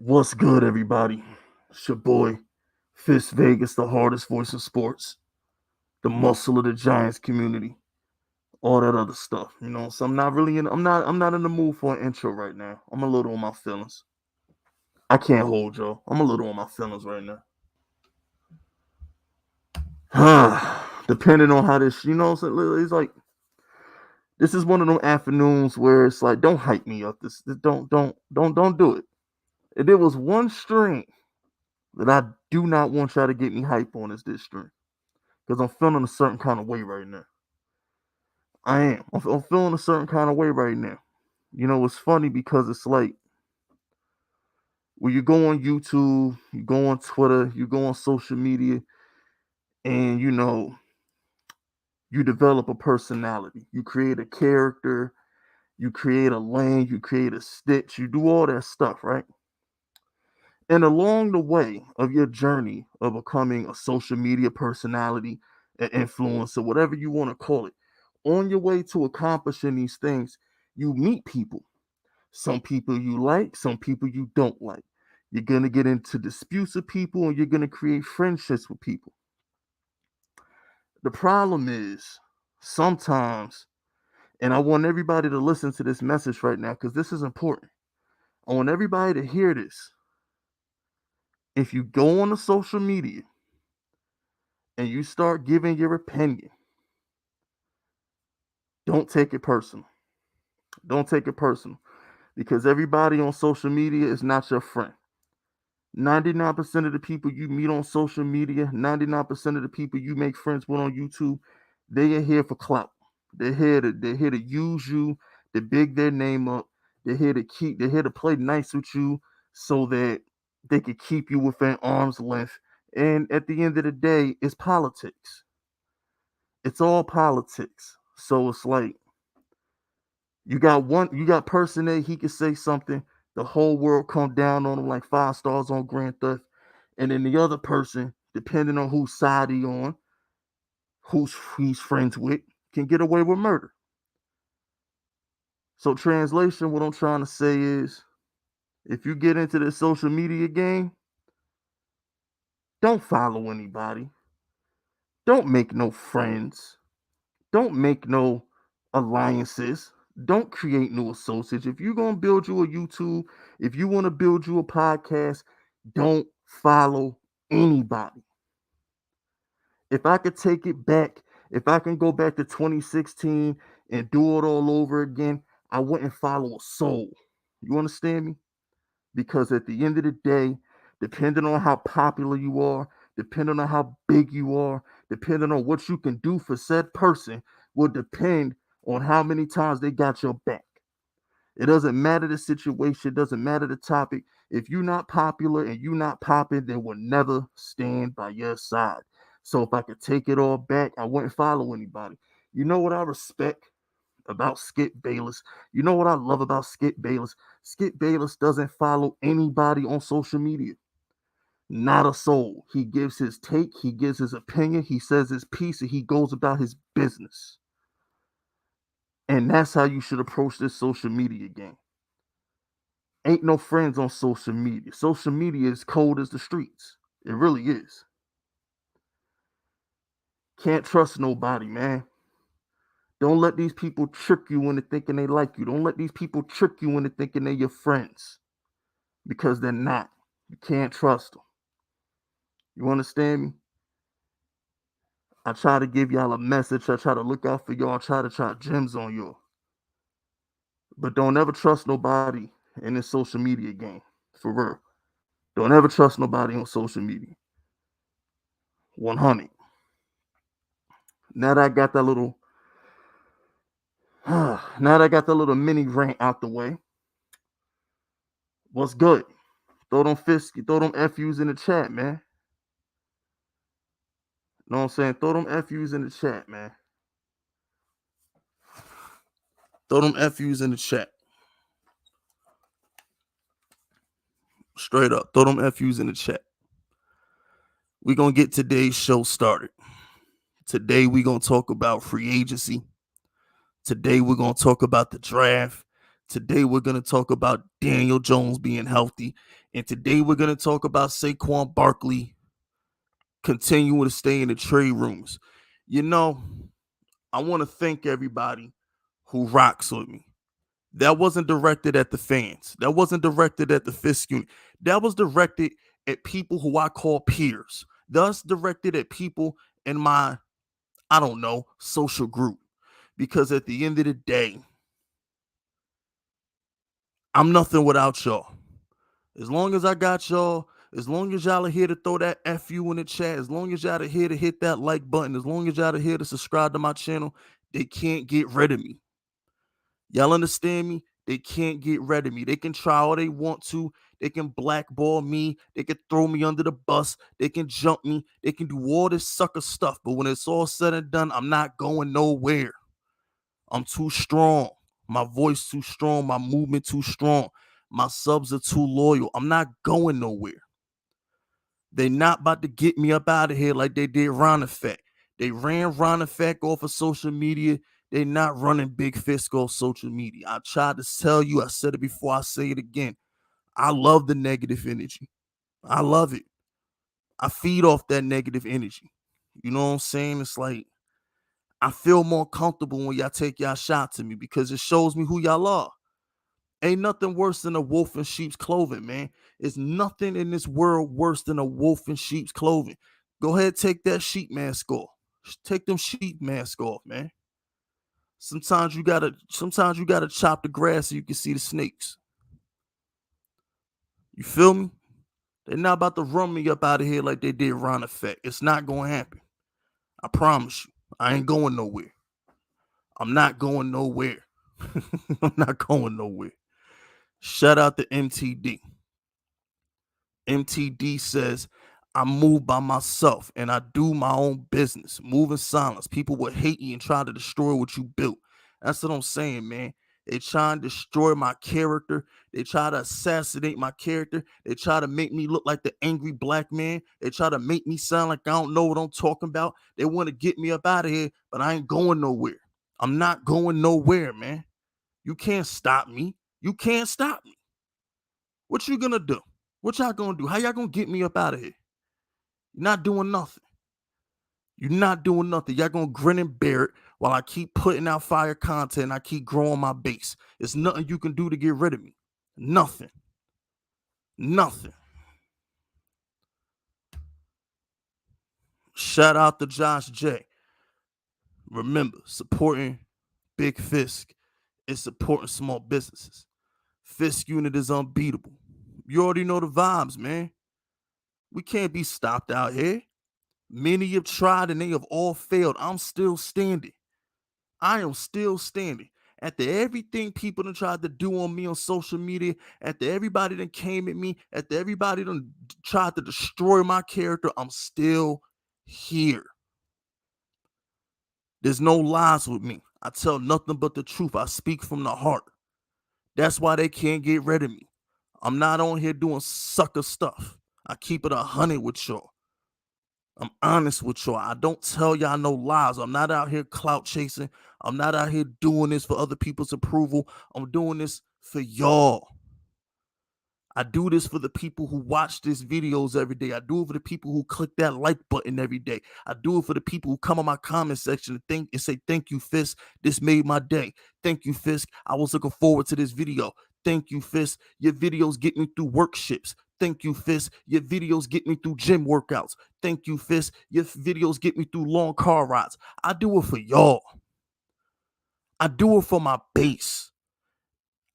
What's good, everybody? It's your boy, Fist Vegas, the hardest voice in sports, the muscle of the Giants community, all that other stuff. So I'm not really in. I'm not in the mood for an intro right now. I'm a little on my feelings. I can't hold y'all. I'm a little on my feelings right now. Depending on how this, it's like this is one of them afternoons where it's like, don't hype me up. This don't do it. If there was one string that I do not want y'all to get me hype on, is this string. Because I'm feeling a certain kind of way right now. I am. I'm feeling a certain kind of way right now. It's funny because it's like when you go on YouTube, you go on Twitter, you go on social media, and you develop a personality. You create a character, you create a lane, you create a stitch, you do all that stuff, right? And along the way of your journey of becoming a social media personality, an influencer, whatever you want to call it, on your way to accomplishing these things, you meet people. Some people you like, some people you don't like. You're going to get into disputes with people and you're going to create friendships with people. The problem is sometimes, and I want everybody to listen to this message right now because this is important. I want everybody to hear this. If you go on the social media and you start giving your opinion, don't take it personal. Don't take it personal because everybody on social media is not your friend. 99% of the people you meet on social media, 99% of the people you make friends with on YouTube, they are here for clout. They're here to use you, to big their name up. They're here to play nice with you so that they can keep you within arm's length. And at the end of the day, it's politics. It's all politics. So it's like you got person A, he could say something, the whole world come down on him like 5 stars on Grand Theft. And then the other person, depending on whose side he on, who's he's friends with, can get away with murder. So translation, what I'm trying to say is if you get into this social media game, don't follow anybody. Don't make no friends. Don't make no alliances. Don't create new associates. If you're going to build you a YouTube, if you want to build you a podcast, don't follow anybody. If I could take it back, if I can go back to 2016 and do it all over again, I wouldn't follow a soul. You understand me? Because at the end of the day, depending on how popular you are, depending on how big you are, depending on what you can do for said person, will depend on how many times they got your back. It doesn't matter the situation, it doesn't matter the topic. If you're not popular and you're not popping, they will never stand by your side. So if I could take it all back, I wouldn't follow anybody. You know what I respect about Skip Bayless? You know what I love about Skip Bayless? Skip Bayless doesn't follow anybody on social media. Not a soul. He gives his take, he gives his opinion, he says his piece, and he goes about his business. And that's how you should approach this social media game. Ain't no friends on social media. Social media is cold as the streets. It really is. Can't trust nobody, man. Don't let these people trick you into thinking they like you. Don't let these people trick you into thinking they're your friends because they're not. You can't trust them. You understand me? I try to give y'all a message. I try to look out for y'all. I try to try gems on y'all. But don't ever trust nobody in this social media game. For real. Don't ever trust nobody on social media. 100. Now that I got that little now that I got that little mini rant out the way, what's good? Throw them FUs in the chat, man. Know what I'm saying? Throw them FUs in the chat, man. Throw them FUs in the chat. Straight up. Throw them FUs in the chat. We're going to get today's show started. Today, we're going to talk about free agency. Today, we're going to talk about the draft. Today we're going to talk about Daniel Jones being healthy. And today we're going to talk about Saquon Barkley continuing to stay in the trade rooms. You know, I want to thank everybody who rocks with me. That wasn't directed at the fans. That wasn't directed at the Fisk unit. That was directed at people who I call peers. Thus directed at people in my, I don't know, social group. Because at the end of the day, I'm nothing without y'all. As long as I got y'all, as long as y'all are here to throw that FU in the chat, as long as y'all are here to hit that like button, as long as y'all are here to subscribe to my channel, they can't get rid of me. Y'all understand me? They can't get rid of me. They can try all they want to. They can blackball me. They can throw me under the bus. They can jump me. They can do all this sucker stuff. But when it's all said and done, I'm not going nowhere. I'm too strong. My voice too strong. My movement too strong. My subs are too loyal. I'm not going nowhere. They not about to get me up out of here like they did Ron Effect. They ran Ron Effect off of social media. They not running Big Fisk off social media. I tried to tell you, I said it before, I say it again. I love the negative energy. I love it. I feed off that negative energy. You know what I'm saying? It's like I feel more comfortable when y'all take y'all shot to me because it shows me who y'all are. Ain't nothing worse than a wolf in sheep's clothing, man. It's nothing in this world worse than a wolf in sheep's clothing. Go ahead, take that sheep mask off. Take them sheep mask off, man. Sometimes you gotta chop the grass so you can see the snakes. You feel me? They're not about to run me up out of here like they did Ron Effect. It's not gonna happen. I promise you. I ain't going nowhere. I'm not going nowhere. I'm not going nowhere. Shout out to MTD. MTD says, I move by myself and I do my own business. Move in silence. People will hate you and try to destroy what you built. That's what I'm saying, man. They try and destroy my character. They try to assassinate my character. They try to make me look like the angry black man. They try to make me sound like I don't know what I'm talking about. They want to get me up out of here, but I ain't going nowhere. I'm not going nowhere, man. You can't stop me. You can't stop me. What you gonna do? What y'all gonna do? How y'all gonna get me up out of here? You're not doing nothing. You're not doing nothing. Y'all gonna grin and bear it while I keep putting out fire content and I keep growing my base. It's nothing you can do to get rid of me. Nothing. Nothing. Shout out to Josh J. Remember, supporting Big Fisk is supporting small businesses. Fisk unit is unbeatable. You already know the vibes, man. We can't be stopped out here. Many have tried and they have all failed. I'm still standing. I am still standing. After everything people done tried to do on me on social media, after everybody done came at me, after everybody done tried to destroy my character, I'm still here. There's no lies with me. I tell nothing but the truth. I speak from the heart. That's why they can't get rid of me. I'm not on here doing sucker stuff. I keep it 100 with y'all. I'm honest with y'all. I don't tell y'all no lies. I'm not out here clout chasing. I'm not out here doing this for other people's approval. I'm doing this for y'all. I do this for the people who watch these videos every day. I do it for the people who click that like button every day. I do it for the people who come on my comment section and say, thank you, Fisk. This made my day. Thank you, Fisk. I was looking forward to this video. Thank you, Fisk. Your videos get me through work shifts. Thank you, Fisk. Your videos get me through gym workouts. Thank you, Fisk. Your videos get me through long car rides. I do it for y'all. I do it for my base.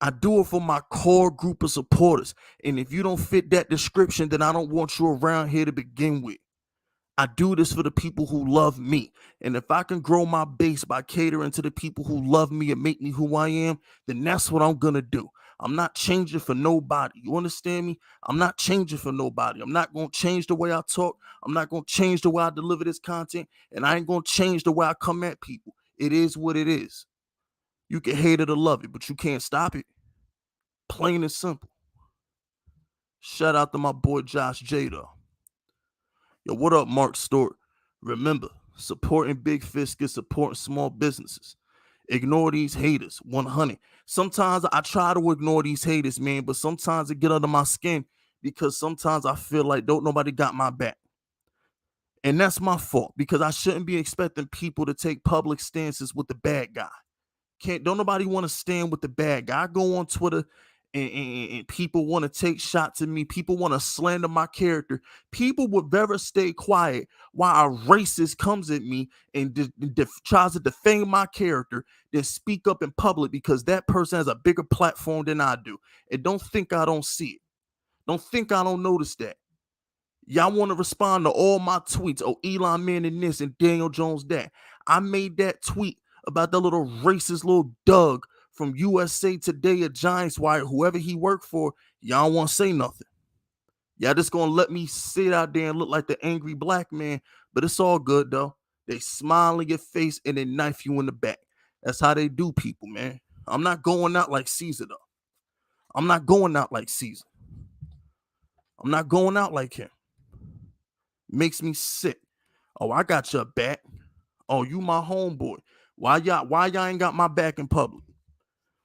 I do it for my core group of supporters. And if you don't fit that description, then I don't want you around here to begin with. I do this for the people who love me. And if I can grow my base by catering to the people who love me and make me who I am, then that's what I'm going to do. I'm not changing for nobody. You understand me? I'm not changing for nobody. I'm not going to change the way I talk. I'm not going to change the way I deliver this content. And I ain't going to change the way I come at people. It is what it is. You can hate it or love it, but you can't stop it. Plain and simple. Shout out to my boy Josh J though. Yo, what up, Mark Stewart? Remember, supporting Big Fisk is supporting small businesses. Ignore these haters. 100. Sometimes I try to ignore these haters, man, but sometimes it get under my skin because sometimes I feel like don't nobody got my back. And that's my fault because I shouldn't be expecting people to take public stances with the bad guy. Don't nobody want to stand with the bad guy. I go on Twitter and people want to take shots at me. People want to slander my character. People would rather stay quiet while a racist comes at me and tries to defame my character than speak up in public because that person has a bigger platform than I do. And don't think I don't see it. Don't think I don't notice that. Y'all want to respond to all my tweets. Oh, Elon Manning this and Daniel Jones that. I made that tweet about the little racist little Doug from USA Today or Giants Wire, whoever he worked for. Y'all want to say nothing. Y'all just gonna let me sit out there and look like the angry black man, but it's all good though. They smile in your face and they knife you in the back. That's how they do people, man. I'm not going out like Caesar though. I'm not going out like Caesar. I'm not going out like him. Makes me sick. Oh, I got your back. Oh, you my homeboy. Why y'all ain't got my back in public?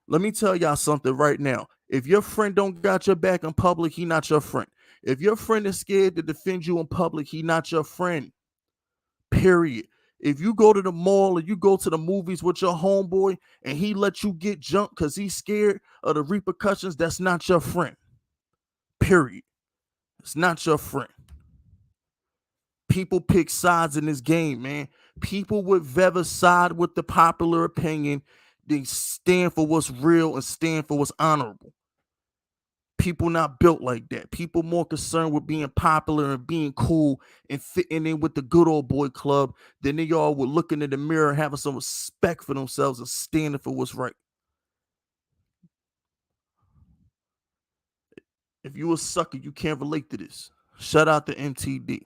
Let me tell y'all something right now. If your friend don't got your back in public, he not your friend. If your friend is scared to defend you in public, he not your friend. Period. If you go to the mall or you go to the movies with your homeboy and he let you get jumped because he's scared of the repercussions, that's not your friend. Period. It's not your friend. People pick sides in this game, man. People would rather side with the popular opinion than stand for what's real and stand for what's honorable. People not built like that. People more concerned with being popular and being cool and fitting in with the good old boy club than they all were looking in the mirror and having some respect for themselves and standing for what's right. If you a sucker, you can't relate to this. Shout out to MTD.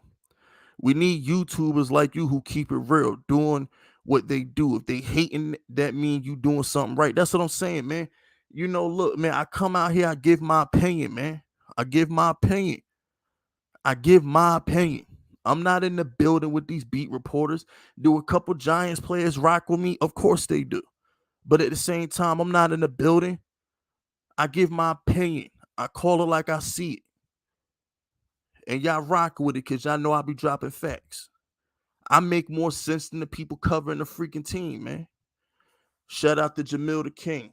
We need YouTubers like you who keep it real, doing what they do. If they hating, that mean you doing something right. That's what I'm saying, man. Look, man, I come out here, I give my opinion, man. I give my opinion. I give my opinion. I'm not in the building with these beat reporters. Do a couple Giants players rock with me? Of course they do. But at the same time, I'm not in the building. I give my opinion. I call it like I see it. And y'all rock with it because y'all know I be dropping facts. I make more sense than the people covering the freaking team, man. Shout out to Jamil the King.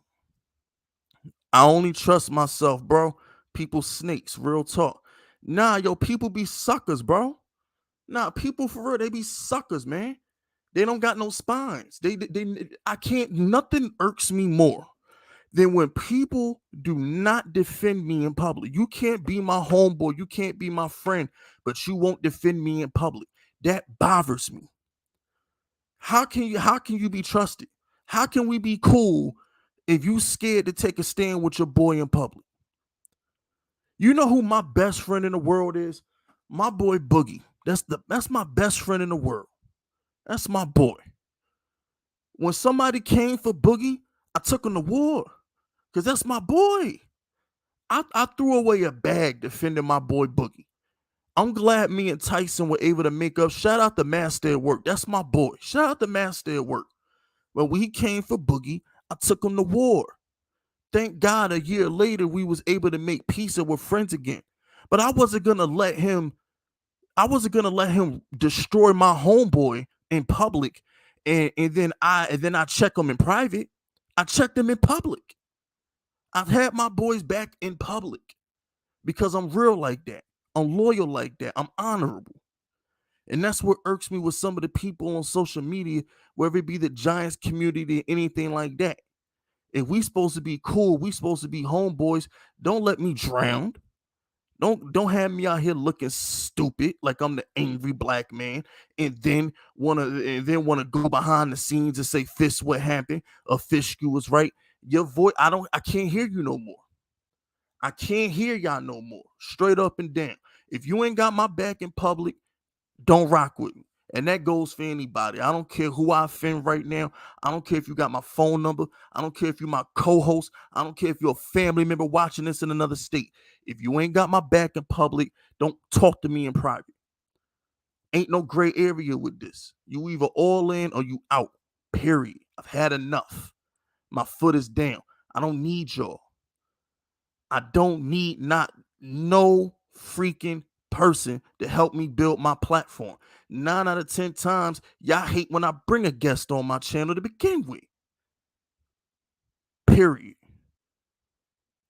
I only trust myself, bro. People snakes, real talk. Nah, yo, people be suckers, bro. Nah, people for real, they be suckers, man. They don't got no spines. I can't, nothing irks me more than when people do not defend me in public. You can't be my homeboy, you can't be my friend, but you won't defend me in public. That bothers me. How can you be trusted? How can we be cool if you scared to take a stand with your boy in public? You know who my best friend in the world is? My boy Boogie. That's my best friend in the world. That's my boy. When somebody came for Boogie, I took him to war. Because that's my boy. I threw away a bag defending my boy Boogie. I'm glad me and Tyson were able to make up. Shout out to Master at Work. That's my boy. Shout out to Master at Work. When he came for Boogie, I took him to war. Thank God a year later we was able to make peace and we're friends again. But I wasn't gonna let him destroy my homeboy in public and then I check him in private. I checked him in public. I've had my boys back in public because I'm real like that. I'm loyal like that. I'm honorable. And that's what irks me with some of the people on social media, whether it be the Giants community, anything like that. If we supposed to be cool, we supposed to be homeboys. Don't let me drown. Don't have me out here looking stupid like I'm the angry black man, and then wanna go behind the scenes and say Fish what happened or Fish you was right. Your voice, I can't hear you no more. I can't hear y'all no more. Straight up and down. If you ain't got my back in public, don't rock with me. And that goes for anybody. I don't care who I offend right now. I don't care if you got my phone number. I don't care if you're my co-host. I don't care if you're a family member watching this in another state. If you ain't got my back in public, don't talk to me in private. Ain't no gray area with this. You either all in or you out. Period. I've had enough. My foot is down. I don't need y'all. I don't need no freaking person to help me build my platform. 9 out of 10 times, y'all hate when I bring a guest on my channel to begin with. Period.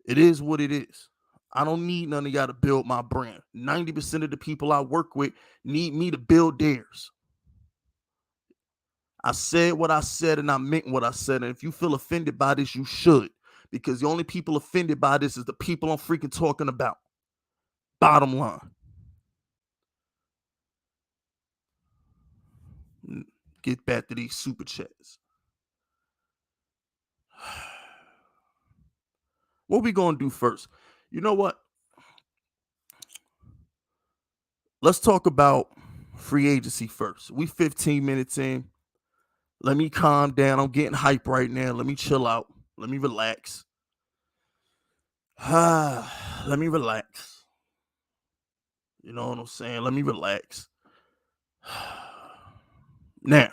It is what it is. I don't need none of y'all to build my brand. 90% of the people I work with need me to build theirs. I said what I said and I meant what I said. And if you feel offended by this, you should. Because the only people offended by this is the people I'm freaking talking about. Bottom line. Get back to these super chats. What we gonna do first? You know what? Let's talk about free agency first. We 15 minutes in. Let me calm down. I'm getting hype right now. Let me chill out. Let me relax. Let me relax. You know what I'm saying? Let me relax. Now,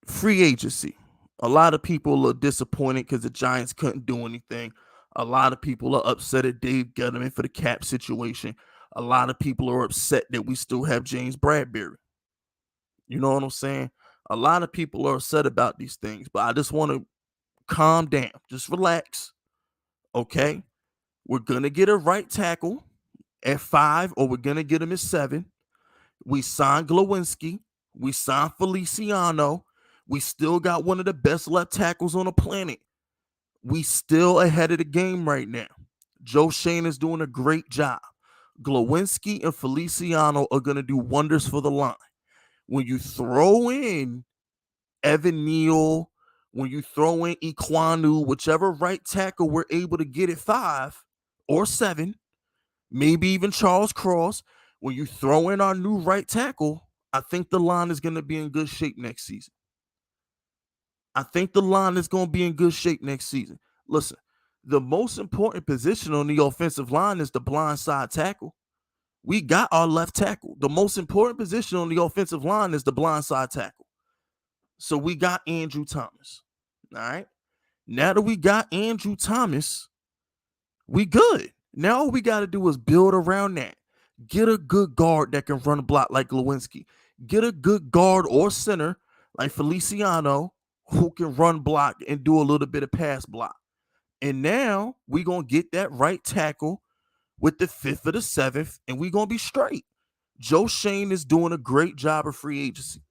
free agency. A lot of people are disappointed because the Giants couldn't do anything. A lot of people are upset at Dave Gettleman for the cap situation. A lot of people are upset that we still have James Bradbury. You know what I'm saying? A lot of people are upset about these things, but I just want to calm down. Just relax. Okay? We're going to get a right tackle at 5, or we're going to get him at 7. We signed Glowinski. We signed Feliciano. We still got one of the best left tackles on the planet. We still ahead of the game right now. Joe Shane is doing a great job. Glowinski and Feliciano are going to do wonders for the line. When you throw in Evan Neal, when you throw in Iquanu, whichever right tackle we're able to get at 5 or 7, maybe even Charles Cross, when you throw in our new right tackle, I think the line is going to be in good shape next season. Listen, the most important position on the offensive line is the blind side tackle. We got our left tackle. The most important position on the offensive line is the blind side tackle. So we got Andrew Thomas. All right. Now that we got Andrew Thomas, we good. Now all we got to do is build around that. Get a good guard that can run a block like Lewinsky. Get a good guard or center like Feliciano who can run block and do a little bit of pass block. And now we're going to get that right tackle with the 5th or the 7th, and we're going to be straight. Joe Shane is doing a great job of free agency.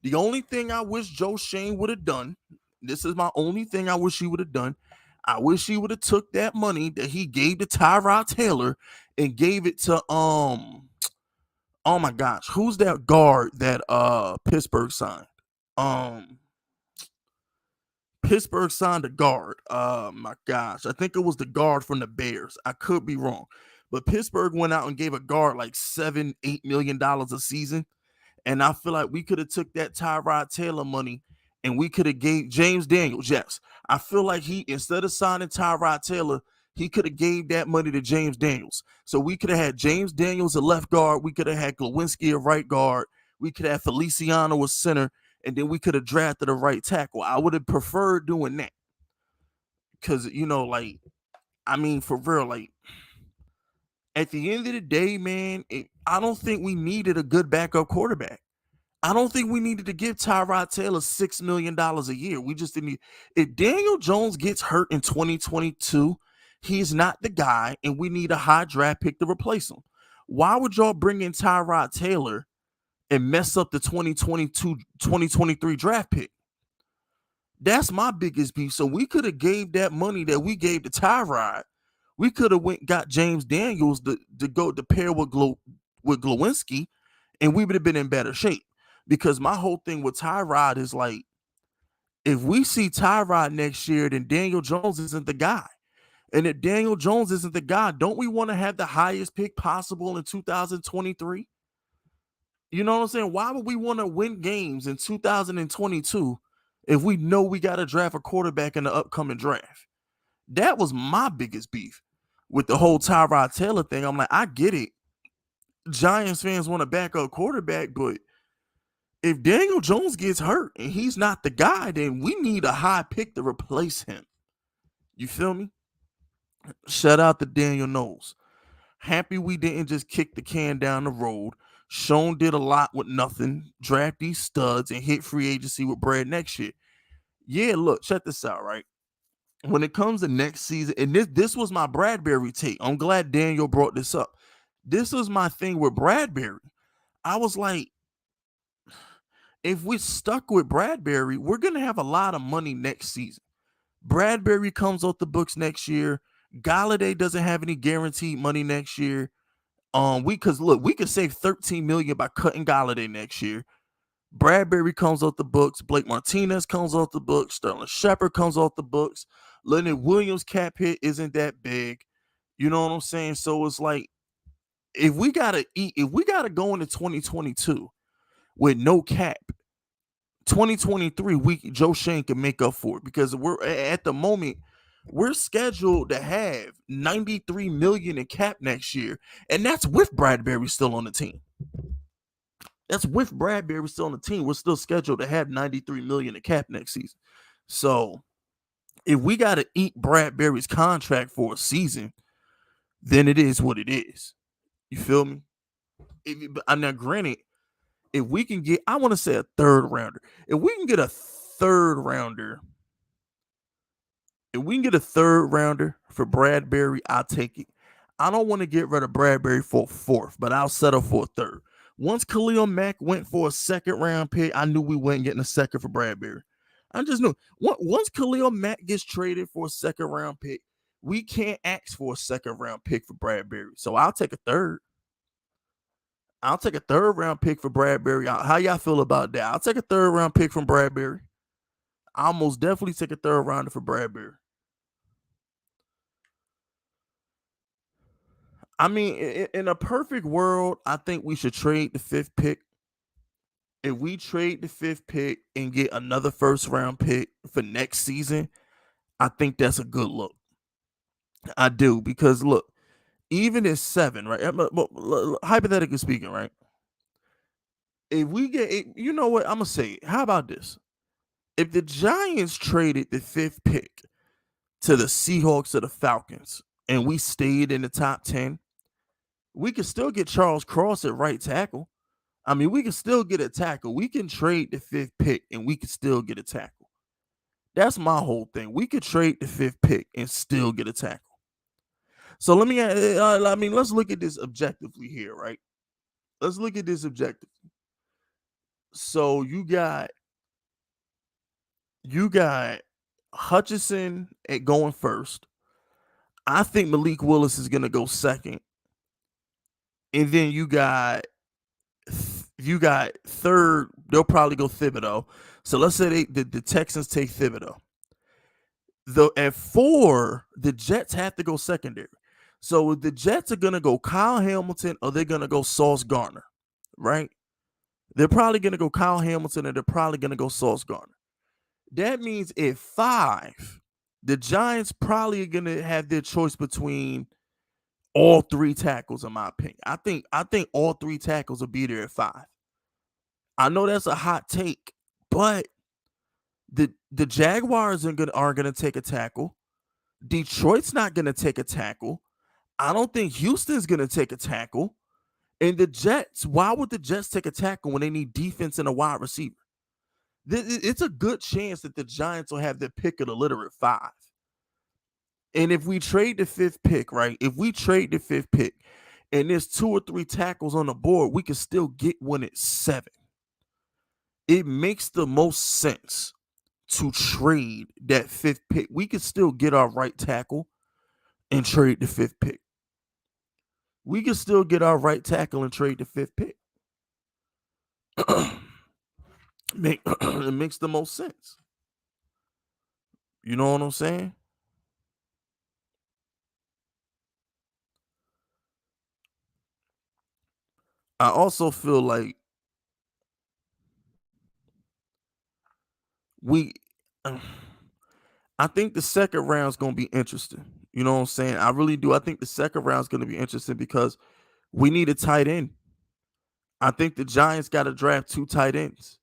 The only thing I wish Joe Shane would have done, this is my only thing I wish he would have done, I wish he would have took that money that he gave to Tyrod Taylor and gave it to oh my gosh, who's that guard that Pittsburgh signed? Pittsburgh signed a guard. My gosh, I think it was the guard from the Bears. I could be wrong, but Pittsburgh went out and gave a guard like $7-8 million a season. And I feel like we could have took that Tyrod Taylor money and we could have gave James Daniels. Yes, I feel like he, instead of signing Tyrod Taylor, he could have gave that money to James Daniels. So we could have had James Daniels a left guard. We could have had Glowinski a right guard. We could have Feliciano a center. And then we could have drafted a right tackle. I would have preferred doing that. Because, you know, like, I mean, for real, like, at the end of the day, man, I don't think we needed a good backup quarterback. I don't think we needed to give Tyrod Taylor $6 million a year. We just didn't need. If Daniel Jones gets hurt in 2022, he's not the guy, and we need a high draft pick to replace him. Why would y'all bring in Tyrod Taylor and mess up the 2022-2023 draft pick? That's my biggest beef. So we could have gave that money that we gave to Tyrod. We could have got James Daniels to go to pair with Glowinski, and we would have been in better shape. Because my whole thing with Tyrod is like, if we see Tyrod next year, then Daniel Jones isn't the guy. And if Daniel Jones isn't the guy, don't we want to have the highest pick possible in 2023? You know what I'm saying? Why would we want to win games in 2022 if we know we got to draft a quarterback in the upcoming draft? That was my biggest beef with the whole Tyrod Taylor thing. I'm like, I get it. Giants fans want a backup quarterback, but If Daniel Jones gets hurt and he's not the guy, then we need a high pick to replace him. You feel me? Shout out to Daniel Knowles. Happy we didn't just kick the can down the road. Sean did a lot with nothing. Draft these studs and hit free agency with bread next year. Yeah, look, check this out, right? When it comes to next season, and this was my Bradbury take. I'm glad Daniel brought this up. This was my thing with Bradbury. I was like, if we're stuck with Bradbury, we're gonna have a lot of money next season. Bradbury comes off the books next year. Galladay doesn't have any guaranteed money next year. We could save 13 million by cutting Galladay next year. Bradbury comes off the books. Blake Martinez comes off the books. Sterling Shepard comes off the books. Leonard Williams cap hit isn't that big. You know what I'm saying? So it's like, if we gotta go into 2022 with no cap, 2023 Joe Shane can make up for it, because we're at the moment we're scheduled to have 93 million in cap next year, and that's with Bradbury still on the team. That's with Bradbury still on the team. We're still scheduled to have 93 million in cap next season. So if we got to eat Bradbury's contract for a season, then it is what it is. You feel me? Now, granted, if we can get, I want to say a third rounder. If we can get a third rounder, for Bradbury, I'll take it. I don't want to get rid of Bradbury for a fourth, but I'll settle for a third. Once Khalil Mack went for a second round pick, I knew we weren't getting a second for Bradbury. I just knew once Khalil Mack gets traded for a second round pick, we can't ask for a second round pick for Bradbury. So I'll take a third. I'll take a third round pick for Bradbury. How y'all feel about that? I'll take a third round pick from Bradbury. I'll most definitely take a third rounder for Bradbury. I mean, in a perfect world, I think we should trade the fifth pick. If we trade the fifth pick and get another first round pick for next season, I think that's a good look. I do, because look, even at 7, right? Hypothetically speaking, right? If we get, you know what? I'm gonna say it. How about this? If the Giants traded the fifth pick to the Seahawks or the Falcons, and we stayed in the top 10, we could still get Charles Cross at right tackle. I mean, we can still get a tackle. We can trade the fifth pick and we can still get a tackle. That's my whole thing. We could trade the fifth pick and still get a tackle. So let's look at this objectively here, right? Let's look at this objectively. So you got Hutchinson at going first. I think Malik Willis is gonna go second, and then you got third. They'll probably go Thibodeau. So let's say the Texans take Thibodeau. At 4, the Jets have to go secondary. So the Jets are gonna go Kyle Hamilton, or they're gonna go Sauce Gardner, right? They're probably gonna go Kyle Hamilton, and they're probably gonna go Sauce Gardner. That means at 5, the Giants probably are gonna have their choice between all 3 tackles, in my opinion. I think all 3 tackles will be there at 5. I know that's a hot take, but the Jaguars aren't gonna take a tackle. Detroit's not gonna take a tackle. I don't think Houston's gonna take a tackle. And the Jets, why would the Jets take a tackle when they need defense and a wide receiver? It's a good chance that the Giants will have their pick of the litter at 5. And if we trade the fifth pick, right? If we trade the fifth pick and there's 2 or 3 tackles on the board, we can still get one at 7. It makes the most sense to trade that fifth pick. We could still get our right tackle and trade the fifth pick. We can still get our right tackle and trade the fifth pick. It makes the most sense. You know what I'm saying? I also feel like I think the second round is going to be interesting. You know what I'm saying? I really do. I think the second round is going to be interesting because we need a tight end. I think the Giants got to draft 2 tight ends.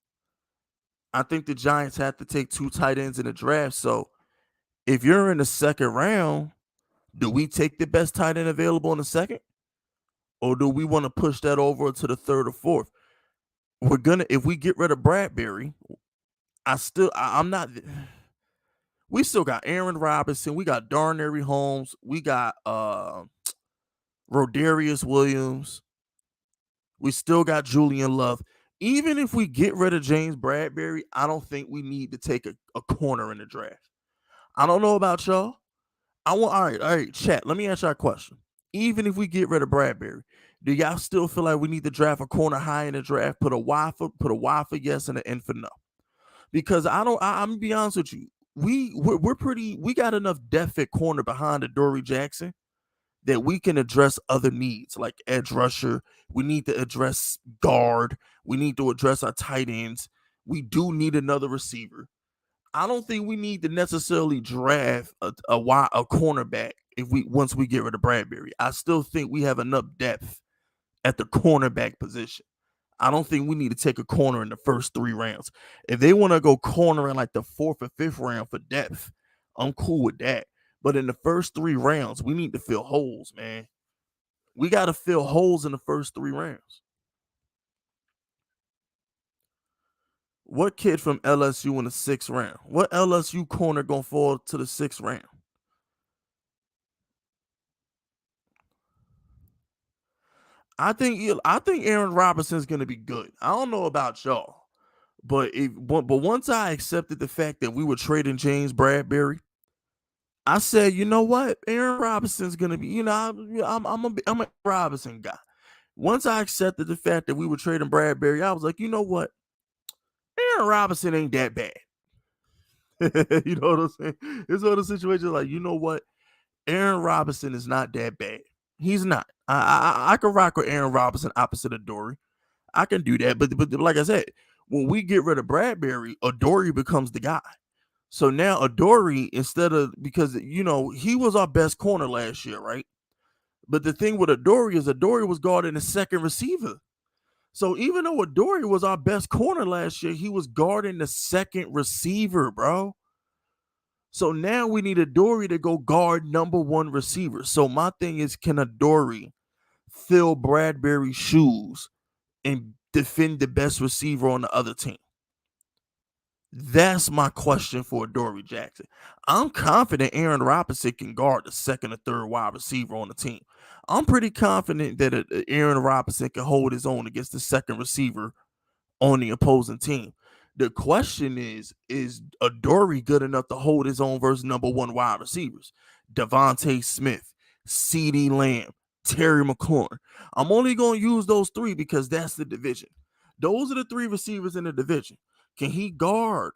I think the Giants have to take 2 tight ends in the draft. So if you're in the second round, do we take the best tight end available in the second? Or do we want to push that over to the third or fourth? We're gonna if we get rid of Bradbury, I'm not we still got Aaron Robinson, we got Darnell Holmes, we got Rodarius Williams, we still got Julian Love. Even if we get rid of James Bradbury, I don't think we need to take a corner in the draft. I don't know about y'all. All right, chat. Let me ask y'all a question. Even if we get rid of Bradbury, do y'all still feel like we need to draft a corner high in the draft? Put a Y for yes and an N for no. Because I'm gonna be honest with you. We got enough depth at corner behind Adoree Jackson that we can address other needs like edge rusher. We need to address guard. We need to address our tight ends. We do need another receiver. I don't think we need to necessarily draft a cornerback if we once we get rid of Bradbury. I still think we have enough depth at the cornerback position. I don't think we need to take a corner in the first 3 rounds. If they want to go corner in like the 4th or 5th round for depth, I'm cool with that. But in the first 3 rounds, we need to fill holes, man. We got to fill holes in the first 3 rounds. What kid from LSU in the 6th round? What LSU corner gonna fall to the 6th round? I think Aaron Robinson's gonna be good. I don't know about y'all, but once I accepted the fact that we were trading James Bradbury, I said, you know what, Aaron Robinson's gonna be. I'm a Robinson guy. Once I accepted the fact that we were trading Bradbury, I was like, you know what, Aaron Robinson ain't that bad. You know what I'm saying? It's one of the situations like, you know what, Aaron Robinson is not that bad. He's not. I can rock with Aaron Robinson opposite of Dory. I can do that. But like I said, when we get rid of Bradbury, Adoree becomes the guy. So now Adoree, instead of because he was our best corner last year, right? But the thing with Adoree is Adoree was guarding the second receiver. So even though Adoree was our best corner last year, he was guarding the second receiver, bro. So now we need Adoree to go guard number 1 receiver. So my thing is, can Adoree fill Bradbury's shoes and defend the best receiver on the other team? That's my question for Adoree Jackson. I'm confident Aaron Robinson can guard the second or third wide receiver on the team. I'm pretty confident that Aaron Robinson can hold his own against the second receiver on the opposing team. The question is Adoree good enough to hold his own versus number 1 wide receivers? Devontae Smith, CeeDee Lamb, Terry McLaurin. I'm only going to use those 3 because that's the division. Those are the 3 receivers in the division. Can he guard?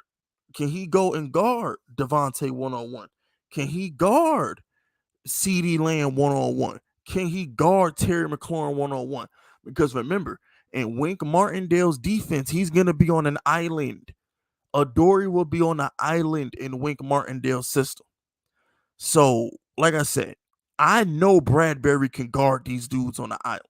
Can he go and guard Devontae one-on-one? Can he guard CeeDee Lamb one-on-one? Can he guard Terry McLaurin one-on-one? Because remember, in Wink Martindale's defense, he's going to be on an island. Adoree will be on an island in Wink Martindale's system. So, like I said, I know Bradbury can guard these dudes on the island.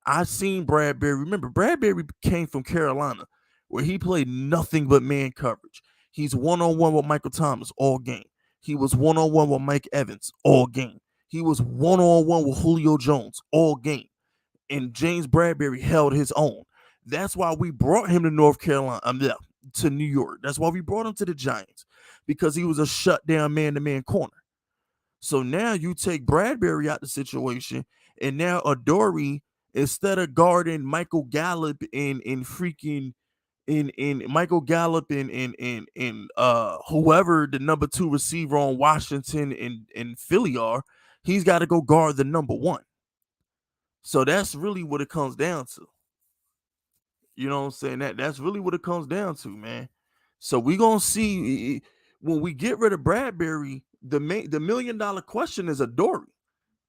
I've seen Bradbury. Remember, Bradbury came from Carolina, where he played nothing but man coverage. He's one-on-one with Michael Thomas all game. He was one-on-one with Mike Evans all game. He was one-on-one with Julio Jones all game. And James Bradbury held his own. That's why we brought him to North Carolina, to New York. That's why we brought him to the Giants, because he was a shutdown man-to-man corner. So now you take Bradbury out the situation, and now Adoree, instead of guarding Michael Gallup in freaking in Michael Gallup in whoever the number 2 receiver on Washington and Philly are, he's got to go guard the number 1. So that's really what it comes down to. You know what I'm saying? That's really what it comes down to, man. So we gonna see when we get rid of Bradbury. The $1 million question is Adoree.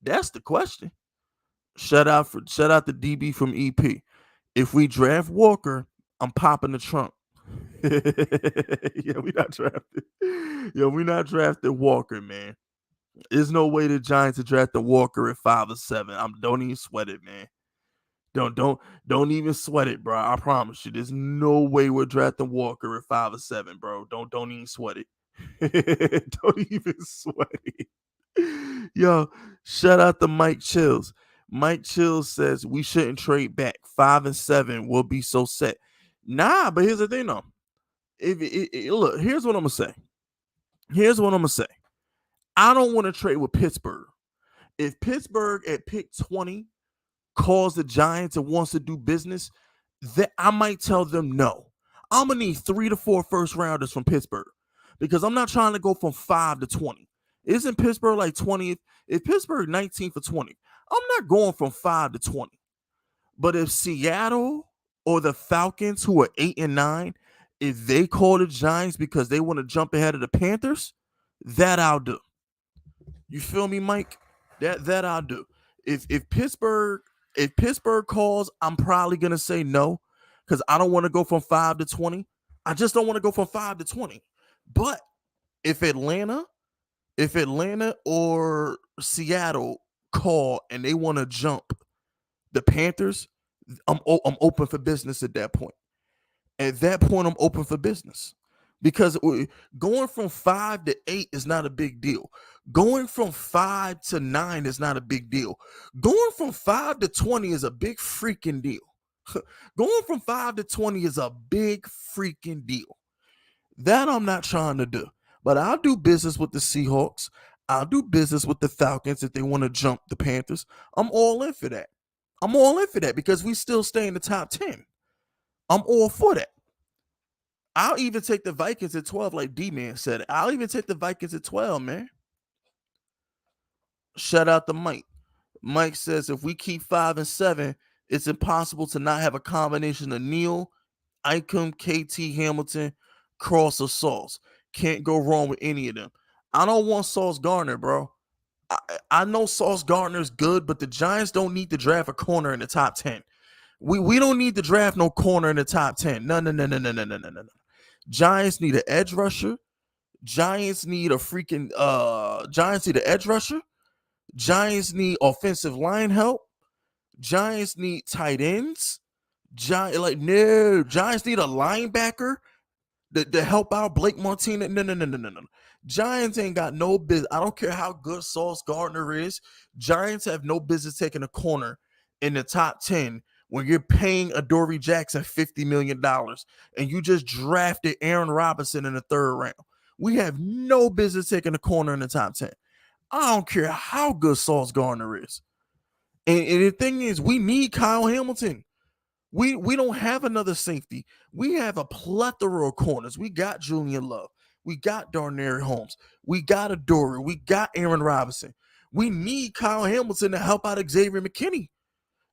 That's the question. Shout out the DB from EP. If we draft Walker, I'm popping the trunk. Yeah, we not drafted. Yeah, we not drafted Walker, man. There's no way the Giants are drafting Walker at 5 or 7. Don't even sweat it, man. Don't even sweat it, bro. I promise you. There's no way we're drafting Walker at 5 or 7, bro. Don't even sweat it. Don't even sweat it. Yo, shout out to Mike Chills. Mike Chills says we shouldn't trade back. 5 and 7 will be so set. Nah, but here's the thing though. Look, here's what I'm gonna say. I don't want to trade with Pittsburgh. If Pittsburgh at pick 20 calls the Giants and wants to do business, that I might tell them no. I'm gonna need 3 to 4 first rounders from Pittsburgh because I'm not trying to go from 5 to 20. Isn't Pittsburgh like 20th? If Pittsburgh 19 for 20, I'm not going from 5 to 20. But if Seattle or the Falcons, who are 8 and 9, if they call the Giants because they want to jump ahead of the Panthers, that I'll do. You feel me, Mike? That I'll do. If Pittsburgh calls, I'm probably gonna say no because I don't want to go from 5 to 20. I just don't want to go from 5 to 20. But if Atlanta or Seattle call and they want to jump the Panthers, I'm open for business at that point. At that point, I'm open for business because going from 5 to 8 is not a big deal. Going from 5 to 9 is not a big deal. Going from 5 to 20 is a big freaking deal. Going from 5 to 20 is a big freaking deal. That I'm not trying to do. But I'll do business with the Seahawks. I'll do business with the Falcons if they want to jump the Panthers. I'm all in for that. Because we still stay in the top 10. I'm all for that. I'll even take the Vikings at 12, like D-Man said. I'll even take the Vikings at 12, man. Shout out to Mike. Mike says if we keep 5 and 7, it's impossible to not have a combination of Neal, Icum, KT, Hamilton, Cross, or Sauce. Can't go wrong with any of them. I don't want Sauce Gardner, bro. I know Sauce Gardner's good, but the Giants don't need to draft a corner in the top 10. We don't need to draft no corner in the top 10. No. Giants need an edge rusher. Giants need an edge rusher. Giants need offensive line help. Giants need tight ends. Giants need a linebacker to help out Blake Martinez. No. Giants ain't got no business. I don't care how good Sauce Gardner is. Giants have no business taking a corner in the top 10 when you're paying Adoree Jackson $50 million and you just drafted Aaron Robinson in the 3rd round. We have no business taking a corner in the top 10. I don't care how good Sauce Gardner is. And the thing is, we need Kyle Hamilton. We don't have another safety. We have a plethora of corners. We got Julian Love. We got Darnell Holmes. We got Adoree. We got Aaron Robinson. We need Kyle Hamilton to help out Xavier McKinney.